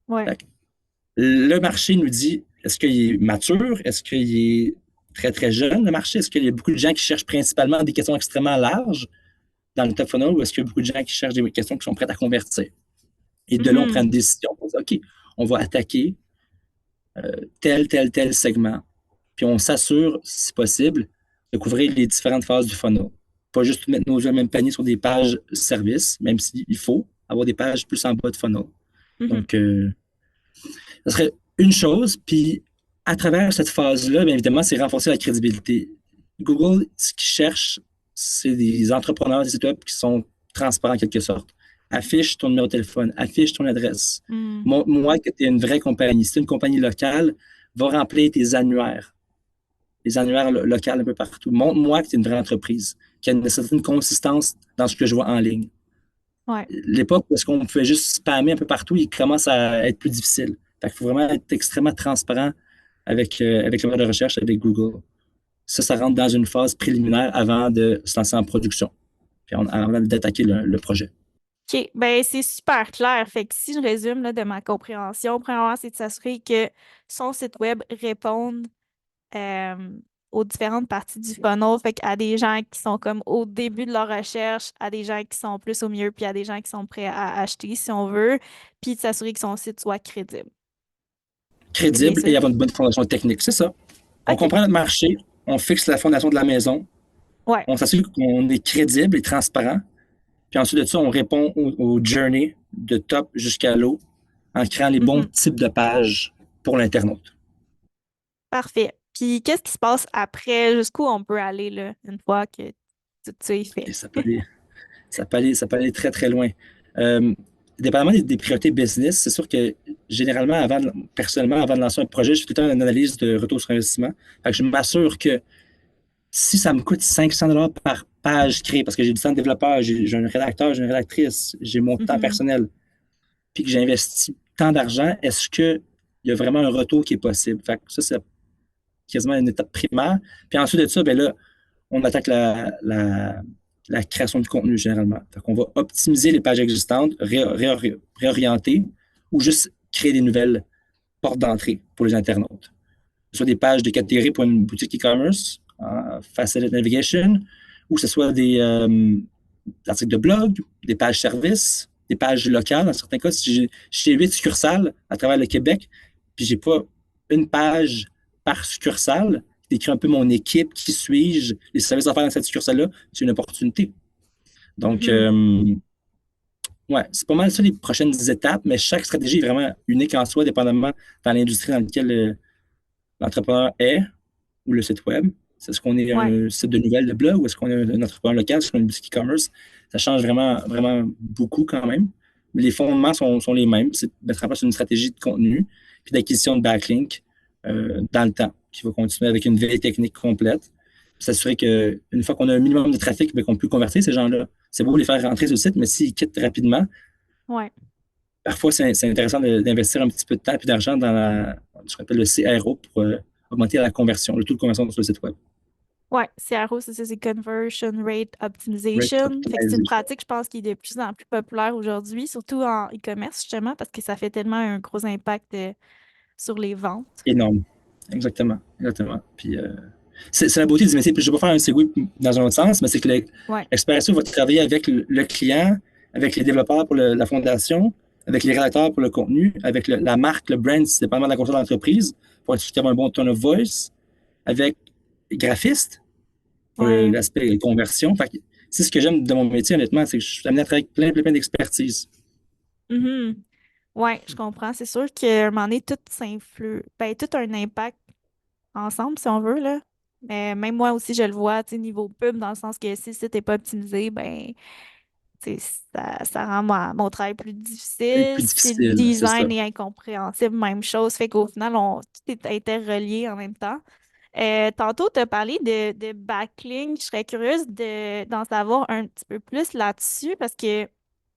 Ouais.
Fait que le marché nous dit, est-ce qu'il est mature? Est-ce qu'il est très, très jeune, le marché? Est-ce qu'il y a beaucoup de gens qui cherchent principalement des questions extrêmement larges dans le top funnel ou est-ce qu'il y a beaucoup de gens qui cherchent des questions qui sont prêtes à convertir? Et de là, on prend
Mhm.
une décision pour dire, OK, on va attaquer tel segment. Puis on s'assure, si possible, de couvrir les différentes phases du funnel. Pas juste mettre nos œufs dans le même panier sur des pages services, même s'il faut avoir des pages plus en bas de funnel.
Mhm.
Donc, ce serait une chose. Puis, à travers cette phase-là, bien évidemment, c'est renforcer la crédibilité. Google, ce qu'ils cherche, c'est des entrepreneurs, des sites web qui sont transparents en quelque sorte. Affiche ton numéro de téléphone, affiche ton adresse.
Mhm.
Montre-moi que tu es une vraie compagnie. Si tu es une compagnie locale, va remplir tes annuaires, les annuaires locales un peu partout. Montre-moi que tu es une vraie entreprise, qu'il y a une certaine consistance dans ce que je vois en ligne.
Ouais.
L'époque où est-ce qu'on pouvait juste spammer un peu partout, il commence à être plus difficile. Fait qu'il faut vraiment être extrêmement transparent avec le moteur de recherche, avec Google. Ça rentre dans une phase préliminaire avant de se lancer en production, puis avant d'attaquer le projet.
OK. Ben, c'est super clair. Fait que si je résume là, de ma compréhension, premièrement, c'est de s'assurer que son site web réponde euh, aux différentes parties du funnel. Fait qu'à des gens qui sont comme au début de leur recherche, à des gens qui sont plus au milieu, puis à des gens qui sont prêts à acheter si on veut, puis de s'assurer que son site soit crédible. C'est bien
Crédible
ça?
et avoir une bonne fondation technique, c'est ça. On
OK.
comprend notre marché, on fixe la fondation de la maison,
Ouais.
on s'assure qu'on est crédible et transparent, puis ensuite de ça, on répond au journey de top jusqu'à low en créant les bons
Mhm.
types de pages pour l'internaute.
Parfait. Puis qu'est-ce qui se passe après? Jusqu'où on peut aller là, une fois que tout ça est fait?
Et ça peut aller très, très loin. Euh, Dépendamment des priorités business, c'est sûr que généralement, personnellement, avant de lancer un projet, je fais tout le temps une analyse de retour sur investissement. Fait que je m'assure que si ça me coûte 500 dollars par page créée, parce que j'ai du temps de développeur, j'ai un rédacteur, j'ai une rédactrice, j'ai mon temps
Mhm.
personnel, puis que j'investis tant d'argent, est-ce qu'il y a vraiment un retour qui est possible? Fait que ça, c'est quasiment une étape primaire. Puis ensuite de ça, ben là, on attaque la création de contenu généralement. Donc, on va optimiser les pages existantes, réorienter ou juste créer des nouvelles portes d'entrée pour les internautes. Que ce soit des pages de catégorie pour une boutique e-commerce, Facility Navigation, ou que ce soit des articles de blog, des pages services, des pages locales. Dans certains cas, si j'ai 8 succursales à travers le Québec, puis j'ai pas une page par succursale, décrit un peu mon équipe, qui suis-je, les services à faire dans cette succursale-là, c'est une opportunité. Donc,
Mhm.
ouais, c'est pas mal ça les prochaines étapes, mais chaque stratégie est vraiment unique en soi, dépendamment dans l'industrie dans laquelle l'entrepreneur est ou le site web. Est-ce qu'on est
Ouais.
un site de nouvelles de blog ou est-ce qu'on est un entrepreneur local, est-ce qu'on est une boutique e-commerce? Ça change vraiment, vraiment beaucoup quand même. Mais les fondements sont les mêmes. C'est de mettre en place une stratégie de contenu puis d'acquisition de backlink dans le temps, qui va continuer avec une veille technique complète. Puis s'assurer qu'une fois qu'on a un minimum de trafic, ben, qu'on peut convertir ces gens-là. C'est beau les faire rentrer sur le site, mais s'ils quittent rapidement,
Ouais.
parfois c'est intéressant d'investir un petit peu de temps et d'argent dans ce qu'on appelle le CRO pour augmenter la conversion, le taux de conversion sur le site web.
Ouais, CRO, c'est Conversion Rate
Rate
Optimization. Fait que c'est une
optimization.
pratique, je pense, qui est de plus en plus populaire aujourd'hui, surtout en e-commerce, justement, parce que ça fait tellement un gros impact sur les ventes.
Énorme. Exactement. Exactement. Puis, c'est la beauté du métier. Puis, je vais pas faire un segue dans un autre sens, mais c'est que
Ouais.
l'expérience va travailler avec le client, avec les développeurs pour la fondation, avec les rédacteurs pour le contenu, avec la marque, le brand, c'est dépendamment de la culture de l'entreprise, pour être sûr qu'il y ait un bon tone of voice, avec les graphistes pour
Ouais.
l'aspect conversion. Fait que c'est ce que j'aime de mon métier, honnêtement, c'est que je suis amené à travailler avec plein, plein, plein d'expertise.
Mhm. Ouais, je comprends. C'est sûr qu'à un moment donné, tout s'influe. Ben, tout a un impact ensemble, si on veut, là. Mais même moi aussi, je le vois, tu sais, niveau pub, dans le sens que si le site n'est pas optimisé, ben, tu sais, ça rend mon travail plus
C'est
difficile.
plus
Si le
difficile, c'est ça.
design est incompréhensible, même chose. Fait qu'au final, tout est interrelié en même temps. Tantôt, tu as parlé de backlink. Je serais curieuse d'en savoir un petit peu plus là-dessus parce que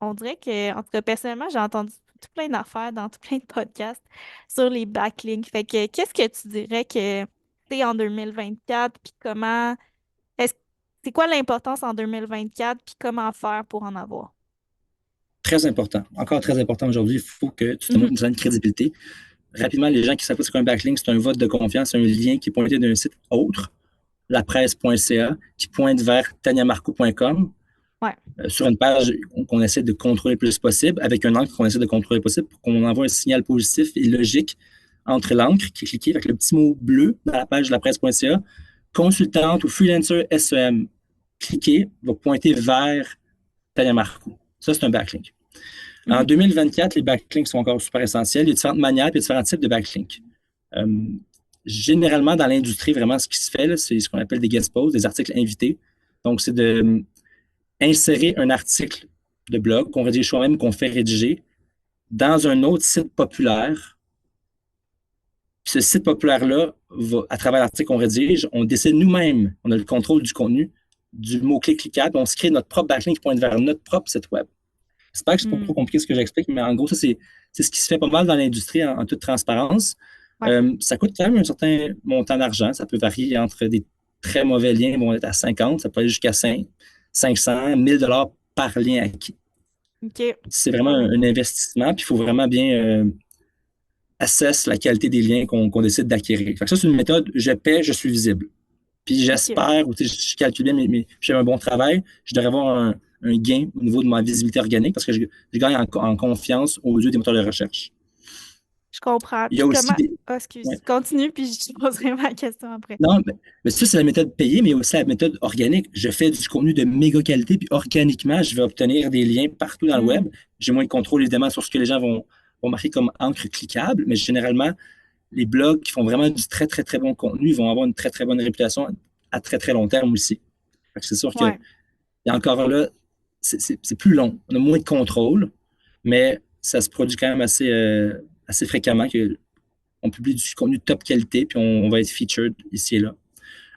on dirait que, en tout cas, personnellement, j'ai entendu tout plein d'affaires dans tout plein de podcasts sur les backlinks. Fait que qu'est-ce que tu dirais que c'est en 2024 puis comment est-ce c'est quoi l'importance en 2024 puis comment faire pour en avoir?
Très important. Encore très important aujourd'hui. Il faut que tu te
Mhm.
montres une certaine crédibilité. Rapidement, les gens qui savent pas c'est quoi un backlink, c'est un vote de confiance, c'est un lien qui est pointé d'un site autre, lapresse.ca, qui pointe vers taniamarco.com,
Ouais.
sur une page qu'on essaie de contrôler le plus possible, avec un encre qu'on essaie de contrôler le possible pour qu'on envoie un signal positif et logique entre l'encre qui est cliquée avec le petit mot bleu dans la page de lapresse.ca, consultante ou freelancer SEM. Cliquez, va pointer vers Tania Marco. Ça, c'est un backlink. En
Mhm.
2024, les backlinks sont encore super essentiels. Il y a différentes manières et différents types de backlinks. Euh, Généralement, dans l'industrie, vraiment, ce qui se fait, c'est ce qu'on appelle des guest posts, des articles invités. Donc, c'est d'insérer un article de blog qu'on rédige soi-même, qu'on fait rédiger dans un autre site populaire. Puis ce site populaire-là, à travers l'article qu'on rédige, on décide nous-mêmes, on a le contrôle du contenu, du mot-clé cliquable, on se crée notre propre backlink qui pointe vers notre propre site web. J'espère que c'est pas trop
Mm.
compliqué ce que j'explique, mais en gros, ça, c'est ce qui se fait pas mal dans l'industrie en toute transparence.
Ouais.
Ça coûte quand même un certain montant d'argent. Ça peut varier entre des très mauvais liens, vont être à 50, ça peut aller jusqu'à 500, 1000 $ par lien acquis.
OK.
C'est vraiment
Quand même.
un investissement, puis il faut vraiment bien assess la qualité des liens qu'on décide d'acquérir. Fait que ça, c'est une méthode, je paie, je suis visible. Puis
OK.
j'espère, ou je calcule bien, mais j'ai un bon travail, je devrais avoir un gain au niveau de ma visibilité organique parce que je gagne en confiance aux yeux des moteurs de recherche.
Je comprends.
Il y
Puis
a aussi
comment.
des.
Ah,
Ouais.
excuse. Continue, puis je te poserai ma question après.
Non, mais ça, c'est la méthode payée, mais il y a aussi la méthode organique. Je fais du contenu de méga qualité, puis organiquement, je vais obtenir des liens partout dans le
Hmm.
web. J'ai moins de contrôle, évidemment, sur ce que les gens vont marquer comme encre cliquable, mais généralement, les blogs qui font vraiment du très, très, très bon contenu, ils vont avoir une très, très bonne réputation à très, très long terme aussi. Fait que c'est sûr que
Ouais.
et encore là, c'est plus long. On a moins de contrôle, mais ça se produit quand même assez fréquemment qu'on publie du contenu de top qualité, puis on va être featured ici et là.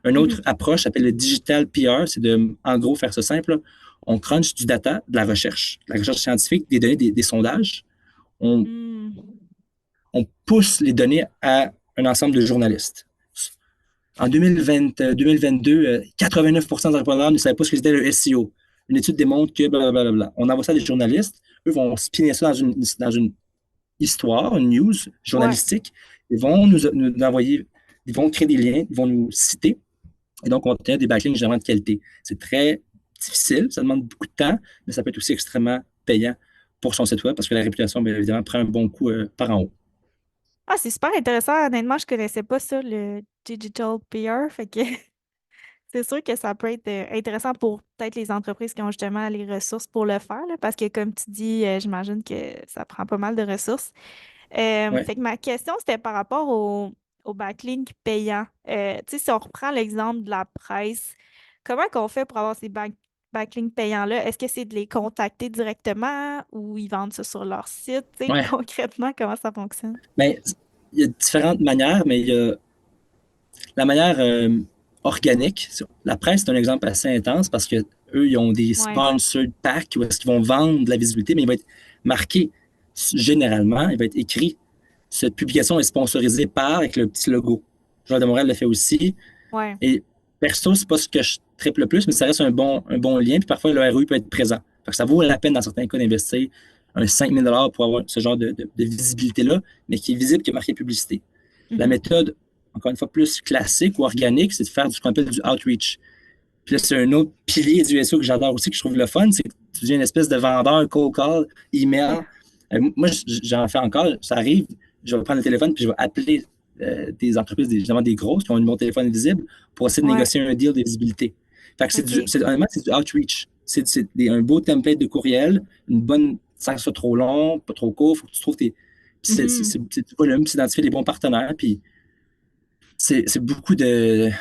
Une
Mhm.
autre approche s'appelle le digital PR, c'est de, en gros, faire ça simple. Là. On crunch du data, de la recherche scientifique, des données, des sondages. On,
Hmm.
on pousse les données à un ensemble de journalistes. En 2020, 2022, 89% des entrepreneurs ne savaient pas ce que c'était le SEO. Une étude démontre que blablabla. On envoie ça à des journalistes. Eux vont spinner ça dans une histoire, une news
Ouais.
journalistique. Ils vont nous envoyer, ils vont créer des liens, ils vont nous citer. Et donc, on obtient des backlinks généralement de qualité. C'est très difficile, ça demande beaucoup de temps, mais ça peut être aussi extrêmement payant pour son site web parce que la réputation, bien évidemment, prend un bon coup par en haut.
Ah, c'est super intéressant. Honnêtement, je connaissais pas ça, le digital PR. Fait que c'est sûr que ça peut être intéressant pour peut-être les entreprises qui ont justement les ressources pour le faire, là, parce que comme tu dis, j'imagine que ça prend pas mal de ressources.
Ouais,
Fait que ma question, c'était par rapport au backlink payant. Tu sais, si on reprend l'exemple de la presse, comment qu'on fait pour avoir ces backlinks payants-là? Est-ce que c'est de les contacter directement ou ils vendent ça sur leur site? Tu sais,
ouais.
concrètement, comment ça fonctionne?
Mais il y a différentes manières, mais il y a la manière organique. La presse, c'est un exemple assez intense parce que eux, ils ont des
Ouais.
sponsored packs où est-ce qu'ils vont vendre de la visibilité, mais il va être marqué généralement, il va être écrit cette publication est sponsorisée par avec le petit logo. Journal de Montréal le fait aussi.
Ouais.
Et perso, c'est pas ce que je triple le plus, mais ça reste un bon lien. Puis parfois, le ROI peut être présent. Fait que ça vaut la peine dans certains cas d'investir un 5 000 pour avoir ce genre de visibilité-là, mais qui est visible, qui est marqué publicité. La
Mhm.
méthode, encore une fois, plus classique ou organique, c'est de faire ce qu'on appelle du outreach. Puis là, c'est un autre pilier du SEO que j'adore aussi, que je trouve le fun, c'est que tu deviens une espèce de vendeur, cold call, email. Moi, j'en fais encore, ça arrive, je vais prendre le téléphone puis je vais appeler des entreprises, évidemment des grosses, qui ont un numéro de téléphone visible pour essayer de
Ouais.
négocier un deal de visibilité. Fait que
OK.
honnêtement, c'est du outreach. Un beau template de courriel, une bonne, sans que ce soit trop long, pas trop court, il faut que tu trouves tes.
Mhm.
C'est du volume, c'est d'identifier les bons partenaires, puis c'est beaucoup de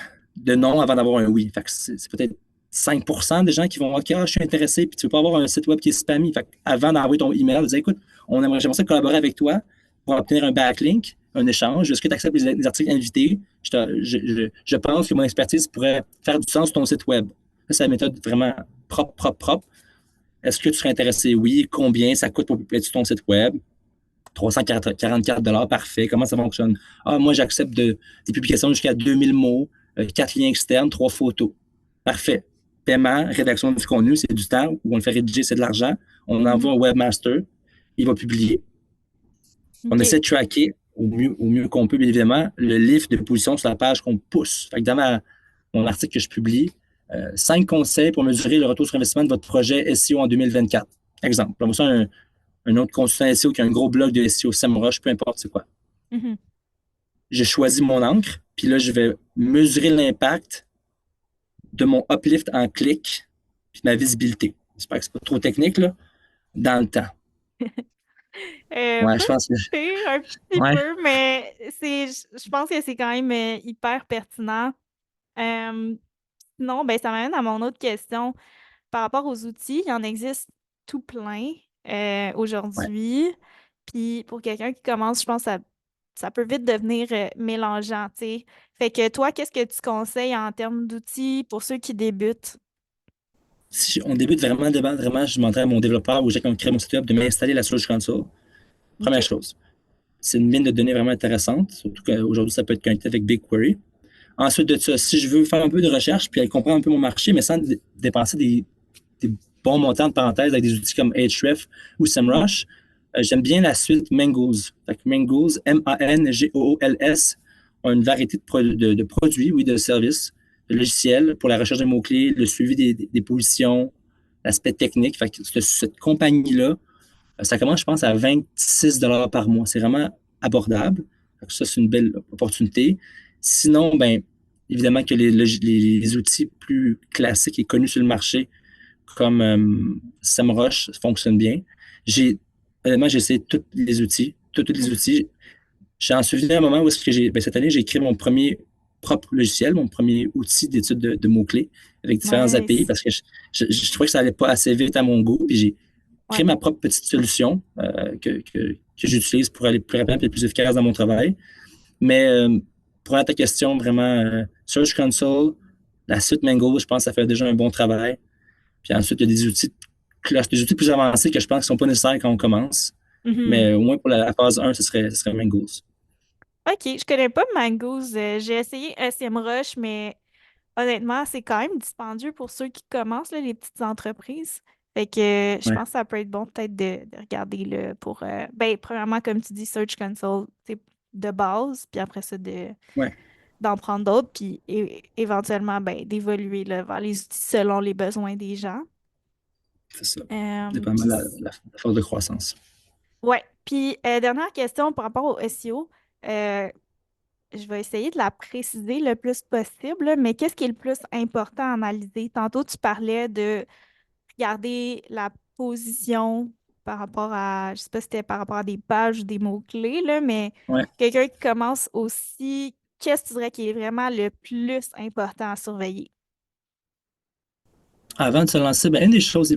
non avant d'avoir un oui. Fait que c'est peut-être 5% des gens qui vont OK, je suis intéressé, puis tu ne veux pas avoir un site web qui est spammy. Fait que avant d'envoyer ton email, dire écoute, j'aimerais ça collaborer avec toi pour obtenir un backlink, un échange. Est-ce que tu acceptes les articles invités? Je pense que mon expertise pourrait faire du sens sur ton site web. Ça, c'est la méthode vraiment propre. Est-ce que tu serais intéressé? Oui. Combien ça coûte pour publier sur ton site web? 344 parfait. Comment ça fonctionne? Ah, moi, j'accepte des publications jusqu'à 2000 mots, 4 liens externes, 3 photos. Parfait. Paiement, rédaction du contenu, c'est du temps. Ou on le fait rédiger, c'est de l'argent. On envoie
Mhm.
un webmaster, il va publier. On
OK.
essaie de tracker au mieux qu'on peut, bien évidemment, le lift de position sur la page qu'on pousse. Fait que dans mon article que je publie, 5 conseils pour mesurer le retour sur investissement de votre projet SEO en 2024. Exemple. On ça un autre consultant SEO qui a un gros blog de SEO, SEMrush, peu importe c'est quoi.
Mhm.
J'ai choisi mon encre, puis là, je vais mesurer l'impact de mon uplift en clic, puis ma visibilité. J'espère que c'est pas trop technique, là, dans le temps. Ouais, je pense que.
Peut-être un petit
Ouais,
peu, mais je pense que c'est quand même hyper pertinent. Euh, Sinon, ben, ça m'amène à mon autre question. Par rapport aux outils, il en existe tout plein
ouais.
aujourd'hui. Puis pour quelqu'un qui commence, je pense que ça peut vite devenir mélangeant, tu sais. Fait que toi, qu'est-ce que tu conseilles en termes d'outils pour ceux qui débutent?
Si on débute vraiment, je demanderais à mon développeur ou quelqu'un qui crée mon site web de m'installer la Search Console. Première
OK.
chose. C'est une mine de données vraiment intéressante, surtout qu'aujourd'hui, ça peut être connecté avec BigQuery. Ensuite de ça, si je veux faire un peu de recherche puis comprendre un peu mon marché, mais sans dépenser des bons montants de parenthèses avec des outils comme Ahrefs ou
Mhm.
SEMrush, j'aime bien la suite Mangools. Fait que Mangools, Mangools, a une variété de produits, oui, de services, de logiciels pour la recherche de mots-clés, le suivi des positions, l'aspect technique. Fait que cette compagnie-là, ça commence, je pense, à 26 par mois. C'est vraiment abordable. Fait que ça, c'est une belle opportunité. Sinon, ben, évidemment que les outils plus classiques et connus sur le marché, comme SEMrush, fonctionnent bien. J'ai, honnêtement, j'ai essayé tous les outils, tous les outils. J'ai en souvenir un moment où est-ce que cette année, j'ai créé mon premier propre logiciel, mon premier outil d'étude de mots-clés avec différents API
Nice.
parce que je trouvais que ça allait pas assez vite à mon goût. Puis j'ai
Ouais.
créé ma propre petite solution que j'utilise pour aller plus rapidement et plus efficace dans mon travail. Mais pour à ta question, vraiment, Search Console, la suite Mango, je pense que ça fait déjà un bon travail. Puis ensuite, il y a des outils plus avancés que je pense ne sont pas nécessaires quand on commence.
Mhm.
Mais au moins pour la phase 1, ce serait Mangoes.
OK, je connais pas Mangoes. J'ai essayé SEMrush, mais honnêtement, c'est quand même dispendieux pour ceux qui commencent, là, les petites entreprises. Fait que je
Ouais,
pense que ça peut être bon peut-être de regarder là, pour ben, premièrement, comme tu dis, Search Console, c'est de base, puis après ça,
ouais,
d'en prendre d'autres, puis éventuellement ben, d'évoluer là, vers les outils selon les besoins des gens.
c'est ça.
Euh,
Dépendamment
puis
de la force de croissance.
ouais. Puis dernière question par rapport au SEO.
euh, je vais essayer de la préciser le plus possible, là, mais qu'est-ce qui est le plus important à analyser? Tantôt, tu parlais de regarder la position par rapport à, je sais pas si c'était par rapport à des pages ou des mots-clés, là, mais
Ouais.
quelqu'un qui commence aussi, qu'est-ce que tu dirais qui est vraiment le plus important à surveiller?
Avant de se lancer, ben, une des choses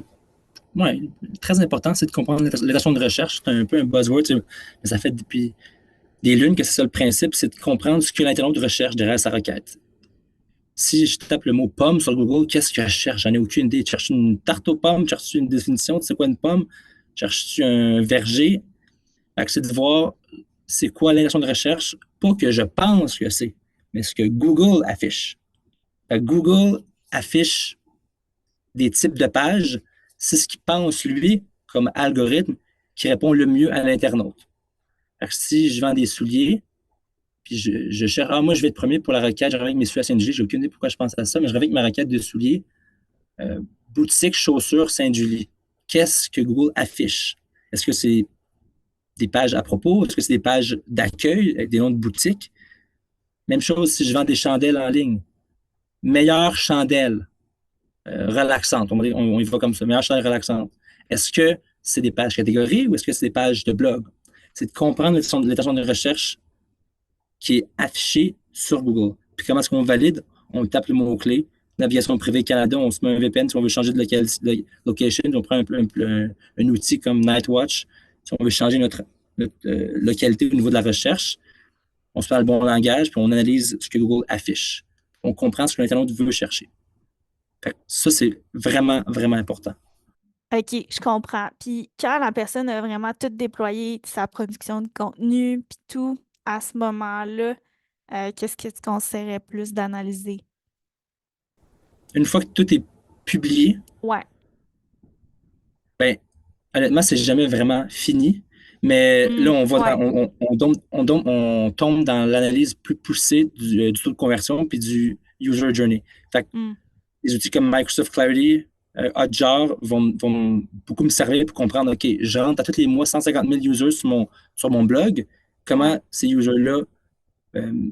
ouais, très importantes, c'est de comprendre l'équation de recherche. C'est un peu un buzzword, mais ça fait depuis des lunes que c'est ça le principe, c'est de comprendre ce que l'internaute recherche derrière sa requête. Si je tape le mot pomme sur Google, qu'est-ce que je cherche? J'en ai aucune idée. Je cherche une tarte aux pommes, je cherche une définition de c'est quoi une pomme, je cherche un verger. C'est de voir c'est quoi l'intention de recherche, pas que je pense que c'est, mais ce que Google affiche. Google affiche des types de pages, c'est ce qu'il pense, lui, comme algorithme, qui répond le mieux à l'internaute. Si je vends des souliers, puis je cherche, moi, je vais être premier pour la requête, j'arrive avec mes souliers à Saint-Julie, j'ai aucune idée pourquoi je pense à ça, mais j'arrive avec ma requête de souliers, euh, boutique chaussures Saint-Julie. Qu'est-ce que Google affiche? Est-ce que c'est des pages à propos? Est-ce que c'est des pages d'accueil avec des noms de boutiques? Même chose si je vends des chandelles en ligne. Meilleure chandelle relaxante. On y va comme ça. Meilleure chandelle relaxante. Est-ce que c'est des pages catégories ou est-ce que c'est des pages de blog? C'est de comprendre l'intention de recherche qui est affichée sur Google. Puis comment est-ce qu'on valide? On tape le mot-clé. Navigation privée Canada, on se met un VPN si on veut changer de location. On prend un outil comme Nightwatch. Si on veut changer notre localité au niveau de la recherche, on se parle le bon langage, puis on analyse ce que Google affiche. On comprend ce que l'internaute veut chercher. Ça, c'est vraiment, vraiment important.
OK, je comprends. Puis quand la personne a vraiment tout déployé, sa production de contenu, puis tout, à ce moment-là, qu'est-ce que tu conseillerais plus d'analyser?
Une fois que tout est publié,
Ouais.
ben, honnêtement, c'est jamais vraiment fini. Mais là, on va
Ouais.
on tombe dans l'analyse plus poussée du taux de conversion puis du user journey. Fait que
Mm.
des outils comme Microsoft Clarity, Hotjar vont beaucoup me servir pour comprendre, OK, je rentre à tous les mois 150 000 users sur mon blog,
Ouais.
comment ces users-là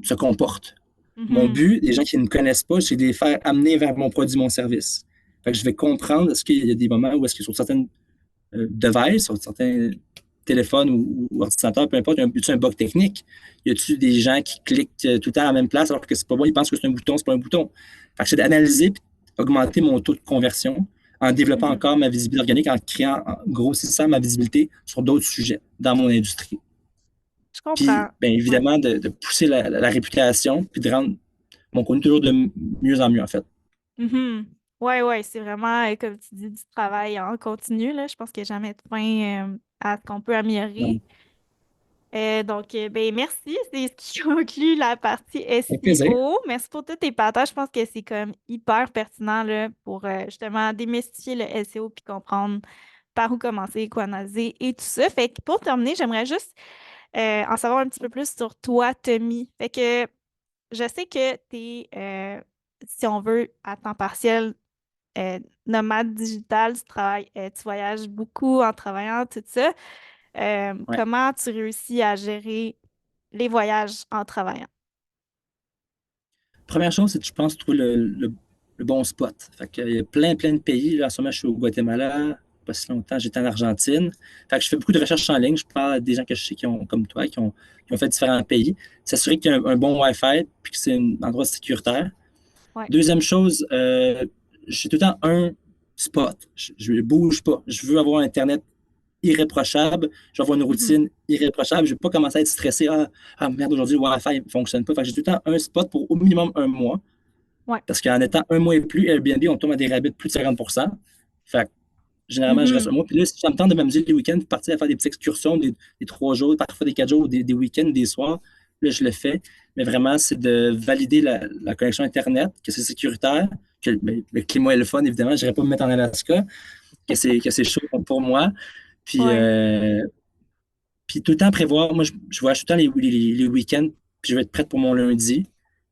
se comportent. Mon
Mhm.
but, les gens qui ne me connaissent pas, c'est de les faire amener vers mon produit, mon service. Fait que je vais comprendre, est-ce qu'il y a des moments où est-ce que sur certaines devices, sur certains téléphones ou ordinateurs, peu importe, y a-t-il un bug technique? Y a-t-il des gens qui cliquent tout le temps à la même place alors que c'est pas bon, ils pensent que c'est un bouton, c'est pas un bouton. Fait que c'est d'analyser et augmenter mon taux de conversion en développant
Mhm.
encore ma visibilité organique, en créant, en grossissant ma visibilité sur d'autres sujets dans mon industrie.
Je
Puis,
comprends.
bien
Ouais.
évidemment, de pousser la réputation, puis de rendre mon contenu toujours de mieux en mieux, en fait.
Mhm. Ouais, ouais, c'est vraiment, comme tu dis, du travail en continu, là. Je pense qu'il n'y a jamais de fin, à ce qu'on peut améliorer.
Donc,
Donc, ben, merci. C'est ce qui conclut la partie
avec plaisir.
SEO. Merci pour tous tes partages. Je pense que c'est comme hyper pertinent là, pour justement démystifier le SEO puis comprendre par où commencer, quoi analyser et tout ça. Fait que pour terminer, j'aimerais juste en savoir un petit peu plus sur toi, Tommy. Fait que je sais que tu es, si on veut, à temps partiel, nomade digital, tu voyages beaucoup en travaillant, tout ça.
Ouais.
Comment tu réussis à gérer les voyages en travaillant?
Première chose, c'est que je pense trouver le bon spot. Fait que, il y a plein de pays. Là, en ce moment, je suis au Guatemala. Pas si longtemps, j'étais en Argentine. Fait que je fais beaucoup de recherches en ligne. Je parle à des gens que je sais qui ont, comme toi, qui ont fait différents pays. S'assurer qu'il y a un bon Wi-Fi puis que c'est un endroit sécuritaire.
Ouais.
Deuxième chose, j'ai tout le temps un spot. Je ne bouge pas. Je veux avoir Internet irréprochable. Je vais avoir une
Mhm.
routine irréprochable. Je ne vais pas commencer à être stressé. Merde, aujourd'hui, le Wi-Fi ne fonctionne pas. Fait que j'ai tout le temps un spot pour au minimum un mois.
Ouais.
Parce qu'en étant un mois et plus, Airbnb, on tombe à des rabais de plus de 50%. Fait que généralement, je reste un
Mhm.
mois. Puis là, si ça me tente de m'amuser les week-ends, partir à faire des petites excursions, des 3 jours, parfois des 4 jours, des week-ends, des soirs, là, je le fais. Mais vraiment, c'est de valider la connexion Internet, que c'est sécuritaire, que le climat est le fun, évidemment. Je n'irai pas me mettre en Alaska, que c'est chaud pour moi. Puis,
Ouais.
puis tout le temps prévoir, moi, je voyage tout le temps les week-ends, puis je vais être prête pour mon lundi.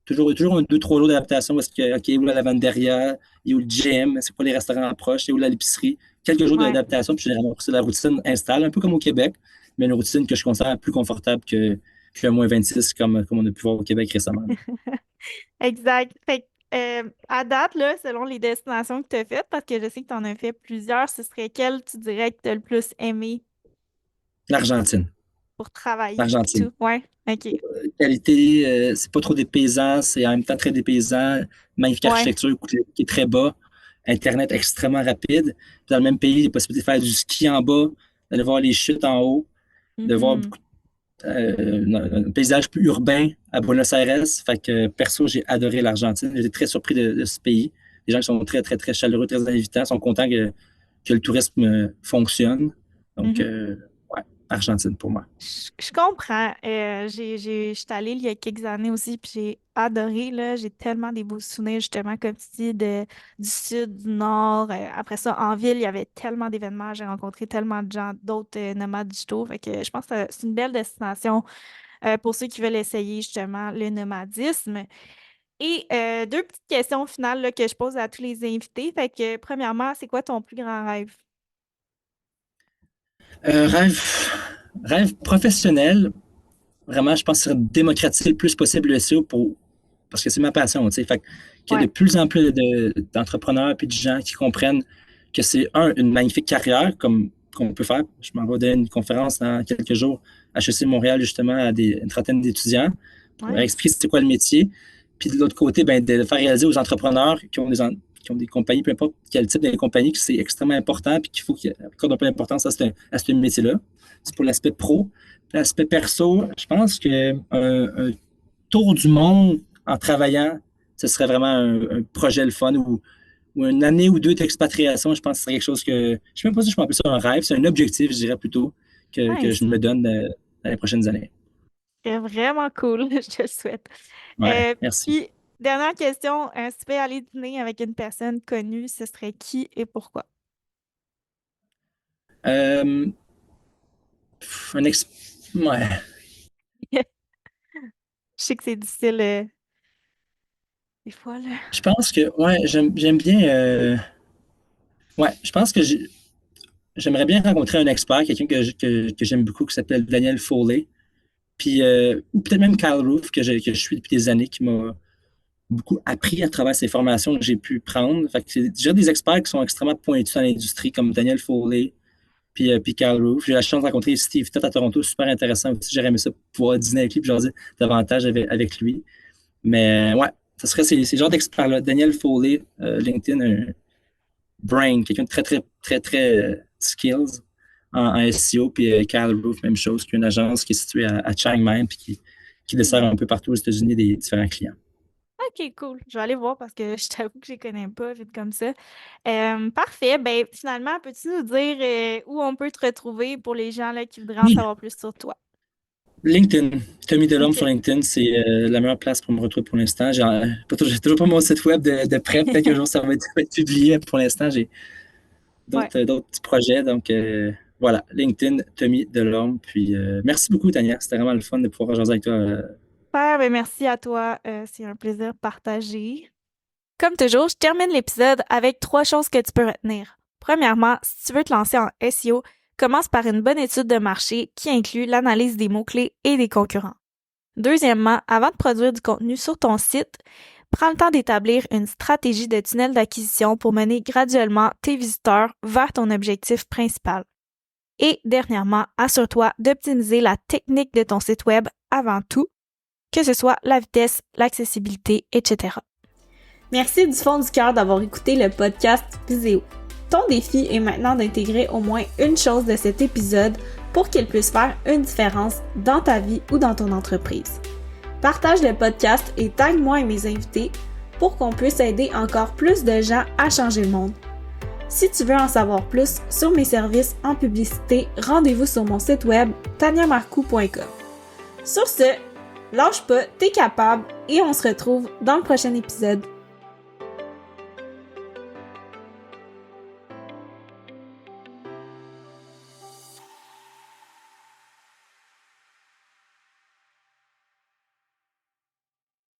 Toujours un 2, 3 jours d'adaptation parce que, OK, où la lavanderia, où le gym, c'est quoi les restaurants proches, où l'épicerie. Quelques jours
Ouais.
d'adaptation, puis généralement, c'est la routine installe, un peu comme au Québec, mais une routine que je considère plus confortable que qu'un moins 26 comme on a pu voir au Québec récemment.
Exact. Fait que, à date, là, selon les destinations que tu as faites, parce que je sais que tu en as fait plusieurs, ce serait quelle tu dirais que tu as le plus aimé
L'Argentine.
pour travailler puis
L'Argentine.
tout? Ouais, OK.
Qualité, c'est pas trop dépaysant, c'est en même temps très dépaysant. Magnifique
Ouais.
architecture, coût qui est très bas. Internet extrêmement rapide. Puis dans le même pays, les possibilités de faire du ski en bas, d'aller voir les chutes en haut, de voir
Mhm.
beaucoup un paysage plus urbain à Buenos Aires. Fait que perso, j'ai adoré l'Argentine. J'étais très surpris de ce pays. Les gens qui sont très, très, très chaleureux, très invitants, sont contents que le tourisme fonctionne. Donc,
Mhm.
ouais, Argentine pour moi.
Je comprends. Je suis allée il y a quelques années aussi, puis j'ai adoré, là. J'ai tellement des beaux souvenirs, justement, comme tu dis, du sud, du nord. Après ça, en ville, il y avait tellement d'événements. J'ai rencontré tellement de gens, d'autres nomades digitaux. Fait que je pense que c'est une belle destination pour ceux qui veulent essayer, justement, le nomadisme. Et deux petites questions finales là, que je pose à tous les invités. Fait que, premièrement, c'est quoi ton plus grand rêve?
Rêve, rêve professionnel, vraiment, je pense que c'est démocratiser le plus possible le SEO parce que c'est ma passion, tu sais. Fait qu'il y a
Ouais,
de plus en plus d'entrepreneurs et de gens qui comprennent que c'est une magnifique carrière comme qu'on peut faire. Je m'en vais donner une conférence dans quelques jours à HEC Montréal, justement, à une trentaine d'étudiants pour
nice.
expliquer c'est quoi le métier. Puis de l'autre côté, ben, de le faire réaliser aux entrepreneurs qui ont des compagnies, peu importe quel type de compagnie, que c'est extrêmement important puis qu'il faut qu'ils accordent un peu d'importance à ce métier-là. C'est pour l'aspect pro. L'aspect perso, je pense un tour du monde en travaillant, ce serait vraiment un projet le fun ou une année ou deux d'expatriation. Je pense que ce serait quelque chose que, je ne sais même pas si je peux appeler ça un rêve, c'est un objectif, je dirais plutôt, que je
Nice.
me donne dans les prochaines années.
C'est vraiment cool, je te le souhaite.
Ouais, merci.
Puis, dernière question, si tu peux aller dîner avec une personne connue, ce serait qui et pourquoi?
Euh, un ex... Ouais.
Je sais que c'est difficile des fois, là.
Je pense que, ouais, j'aime bien, ouais, je pense que j'aimerais bien rencontrer un expert, quelqu'un que j'aime beaucoup, qui s'appelle Daniel Foley. Puis, ou peut-être même Kyle Roof, que je suis depuis des années, qui m'a beaucoup appris à travers ces formations que j'ai pu prendre. Fait que c'est déjà des experts qui sont extrêmement pointus dans l'industrie, comme Daniel Foley, puis Kyle Roof. J'ai eu la chance de rencontrer Steve Todd à Toronto, super intéressant aussi. J'aurais aimé ça pouvoir dîner avec lui, puis jaser davantage avec lui. Mais ouais, ce serait ces genres d'experts-là. Daniel Foley, LinkedIn, un brain, quelqu'un de très, très, très, très skills en SEO, puis Kyle Roof, même chose, qui est une agence qui est située à Chiang Mai, puis qui
Hmm.
dessert un peu partout aux États-Unis des différents clients.
OK, cool. Je vais aller voir parce que je t'avoue que je les connais pas vite comme ça. Parfait. Ben, finalement, peux-tu nous dire où on peut te retrouver pour les gens là, qui voudraient en
Oui,
savoir plus sur toi?
LinkedIn. Tommy Delorme
OK.
sur LinkedIn, c'est la meilleure place pour me retrouver pour l'instant. J'ai toujours pas mon site web de prêt. Peut-être qu'un jour ça va être publié. Pour l'instant, j'ai
Ouais.
d'autres petits projets. Donc voilà, LinkedIn, Tommy Delorme. Puis merci beaucoup, Tania. C'était vraiment le fun de pouvoir jaser avec toi.
Super, ben merci à toi. C'est un plaisir partagé. Comme toujours, je termine l'épisode avec trois choses que tu peux retenir. Premièrement, si tu veux te lancer en SEO, commence par une bonne étude de marché qui inclut l'analyse des mots-clés et des concurrents. Deuxièmement, avant de produire du contenu sur ton site, prends le temps d'établir une stratégie de tunnel d'acquisition pour mener graduellement tes visiteurs vers ton objectif principal. Et dernièrement, assure-toi d'optimiser la technique de ton site web avant tout, que ce soit la vitesse, l'accessibilité, etc.
Merci du fond du cœur d'avoir écouté le podcast Viséo. Ton défi est maintenant d'intégrer au moins une chose de cet épisode pour qu'il puisse faire une différence dans ta vie ou dans ton entreprise. Partage le podcast et tag moi et mes invités pour qu'on puisse aider encore plus de gens à changer le monde. Si tu veux en savoir plus sur mes services en publicité, rendez-vous sur mon site web taniamarcou.com. Sur ce, lâche pas, t'es capable et on se retrouve dans le prochain épisode.